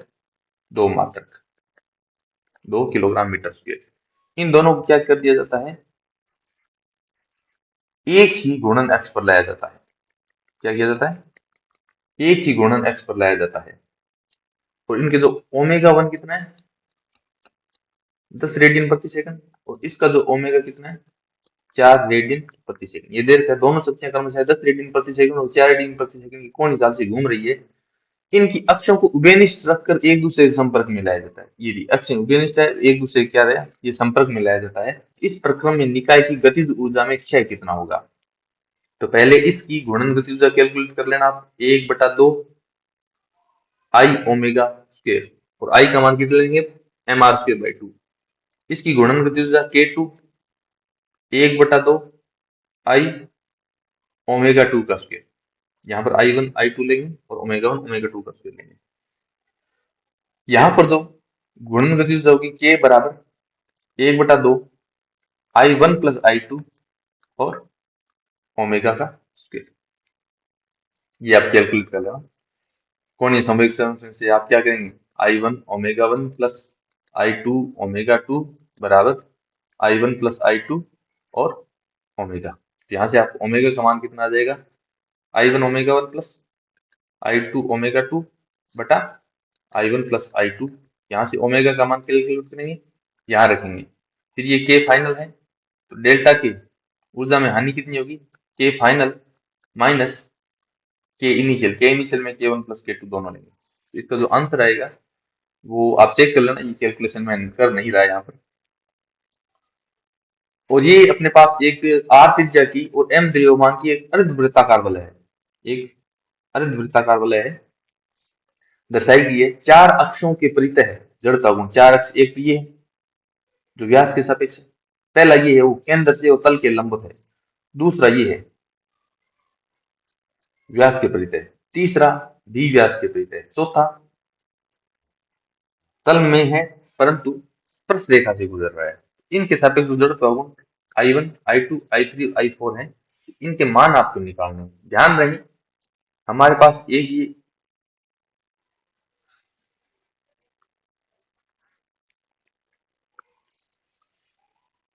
2 मात्रक 2 किलोग्राम मीटर स्क्वायर। इन दोनों को क्या कर दिया जाता है, एक ही घूर्णन अक्ष पर लाया जाता है। क्या किया जाता है, एक ही घूर्णन अक्ष पर लाया जाता है। और इनके जो ओमेगा 1 कितना है 10 रेडियन प्रति सेकंड, और इसका जो ओमेगा कितना है 4 रेडियन प्रति सेकंड। ये दे रखा है दोनों शक्तियां क्रमशः 10 रेडियन प्रति सेकंड और 4 रेडियन प्रति सेकंड की कोण हिसाब से घूम रही है। इनकी अक्षों को उभयनिष्ठ रखकर एक दूसरे के संपर्क में लाया जाता है। ये अक्षें उभयनिष्ठ है, एक दूसरे क्या रहा ये संपर्क में लाया जाता है। इस प्रक्रम में निकाय की गतिज ऊर्जा में क्षय कितना होगा। तो पहले इसकी घूर्णन गतिज ऊर्जा कैलकुलेट कर लेना आप, 1/2 आई ओमेगा स्क्वायर, और आई का मान कितना लेंगे mr²/2। इसकी घूर्णन गतिज ऊर्जा K2 1/2 आई ओमेगा 2 का स्क्वायर। यहाँ पर I1 I2 लेंगे और ओमेगा 1 ओमेगा 2 का स्क्वायर लेंगे। यहाँ पर जो घूर्णन गतिज ऊर्जा होगी K बराबर 1/2 I1 प्लस I2 और ओमेगा का स्क्वायर। ये आप कैलकुलेट कर लेना। कोणीय संवेग समीकरण से आप क्या करेंगे, I1 omega 1 plus I2 omega 2 बराबर I1 प्लस I2 और ओमेगा। यहाँ से आप ओमेगा का मान कितना आ जाएगा, I1 omega 1 plus I2 omega 2 बटा I1 प्लस I2। यहाँ से ओमेगा का मान कैलकुलेट करेंगे, यहाँ रखेंगे। फिर ये K फाइनल है, तो डेल्टा K ऊर्जा में हानि कितनी होगी, K final minus K initial में K1 प्लस K2 दोनों लेंगे। तो इसका जो आंसर आएगा वो आप चेक कर लेना, ये कैलकुलेशन मैं कर नहीं रहा यहाँ पर। और ये अपने पास एक R त्रिज्या की और M द्रव्यमान की एक अर्धवृत्ताकार वलय है, एक अर्धवृत्ताकार वलय है, दर्शाई गई है। 4 अक्षों के परितः है जड़ता गुण। 4 अक्ष, एक ये है जो व्यास के सापेक्ष है, पहला ये है वो केंद्र से और तल के लंबवत है, दूसरा ये है व्यास के परितः, तीसरा भी व्यास के परितः, चौथा तल में है परंतु स्पर्श रेखा से गुजर रहा है। इनके सापेक्ष जड़त्व गुण I1 I2 I3 I4 है। इनके मान आपको निकालने हैं। ध्यान रहे हमारे पास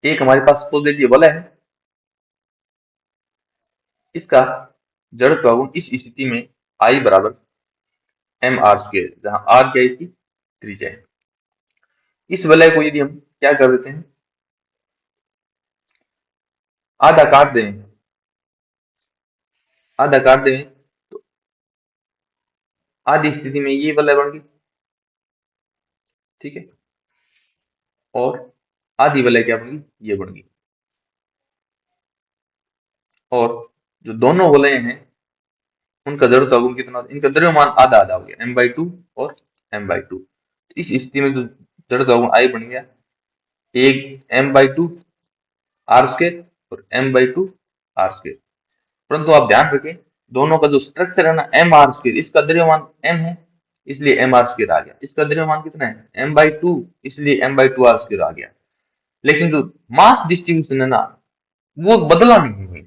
एक हमारे पास सपोज लीजिए वलय है, इसका जड़त्व गुण इस स्थिति में I बराबर mr², जहां r क्या है इसकी त्रिज्या है। इस वलय को यदि हम क्या कर देते हैं, आधा काट दें, तो आधी स्थिति में ये वलय बन गई, ठीक है, और आधी वलय क्या बन गई, ये बन गई। और जो दोनों वलय हैं उनका जड़त्व गुण कितना, इनका द्रव्यमान आधा आधा हो गया, m/2 और m/2। इस स्थिति में जो जड़त्व गुण I बन गया एक m/2 r² और m/2 r²। परंतु आप ध्यान रखें दोनों का जो स्ट्रक्चर है ना mr², इसका द्रव्यमान m है इसलिए mr² आ गया, इसका द्रव्यमान कितना है m/2 इसलिए m/2 r² आ गया। लेकिन जो मास डिस्ट्रीब्यूशन है ना वो बदला नहीं है।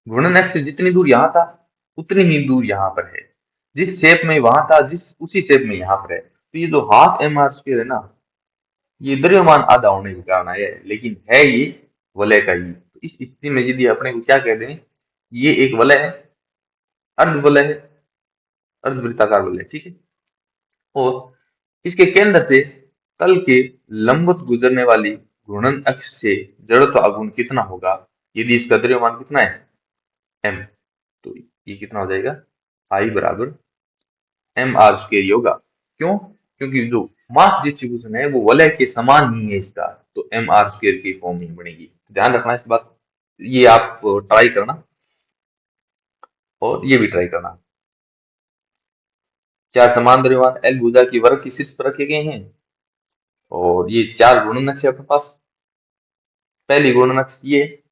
घूर्णन अक्ष से जितनी दूर यहाँ था उतनी ही दूर यहाँ पर है, जिस शेप में वहां था उसी शेप में यहाँ पर है। तो ये जो हाफ mr² है ना ये द्रव्यमान आधा होने के कारण है, लेकिन है ये वलय का ही। तो इस स्थिति में यदि अपने को क्या कह दें, ये एक वलय है, अर्ध वलय है, अर्धवृत्ताकार वलय, ठीक है, और इसके केंद्र से तल के लंबवत गुजरने वाली घूर्णन अक्ष से जड़त्व आघूर्ण कितना होगा यदि इसका द्रव्यमान कितना है m। तो ये कितना हो जाएगा I बराबर mr² होगा। क्यों, क्योंकि जो मास डिस्ट्रीब्यूशन है वो वलय के समान ही है इसका, तो mr² की फॉर्म में बनेगी। ध्यान रखना इस बात, ये आप ट्राई करना और ये भी ट्राई करना। 4 समान द्रव्यमान L भुजा की वर्ग की शीर्ष पर रखे गए हैं और ये 4 घूर्णन अक्ष है अपने पास। पहली घूर्णन अक्ष ये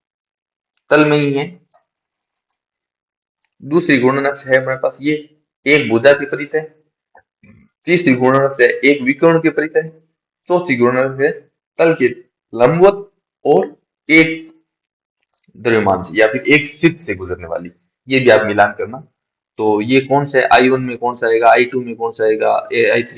तल में ही है। दूसरी घूर्णनक्ष है हमारे पास ये, एक भुजा के परित है। तीसरी घूर्णनक्ष है एक विकर्ण के परित है। चौथी घूर्णनक्ष है तल के लंबवत और एक द्रव्यमान से या फिर एक शीर्ष से गुजरने वाली। ये भी आप मिलान करना। तो ये कौन सा है, I1 में कौन सा आएगा, I2 में कौन सा आएगा, I3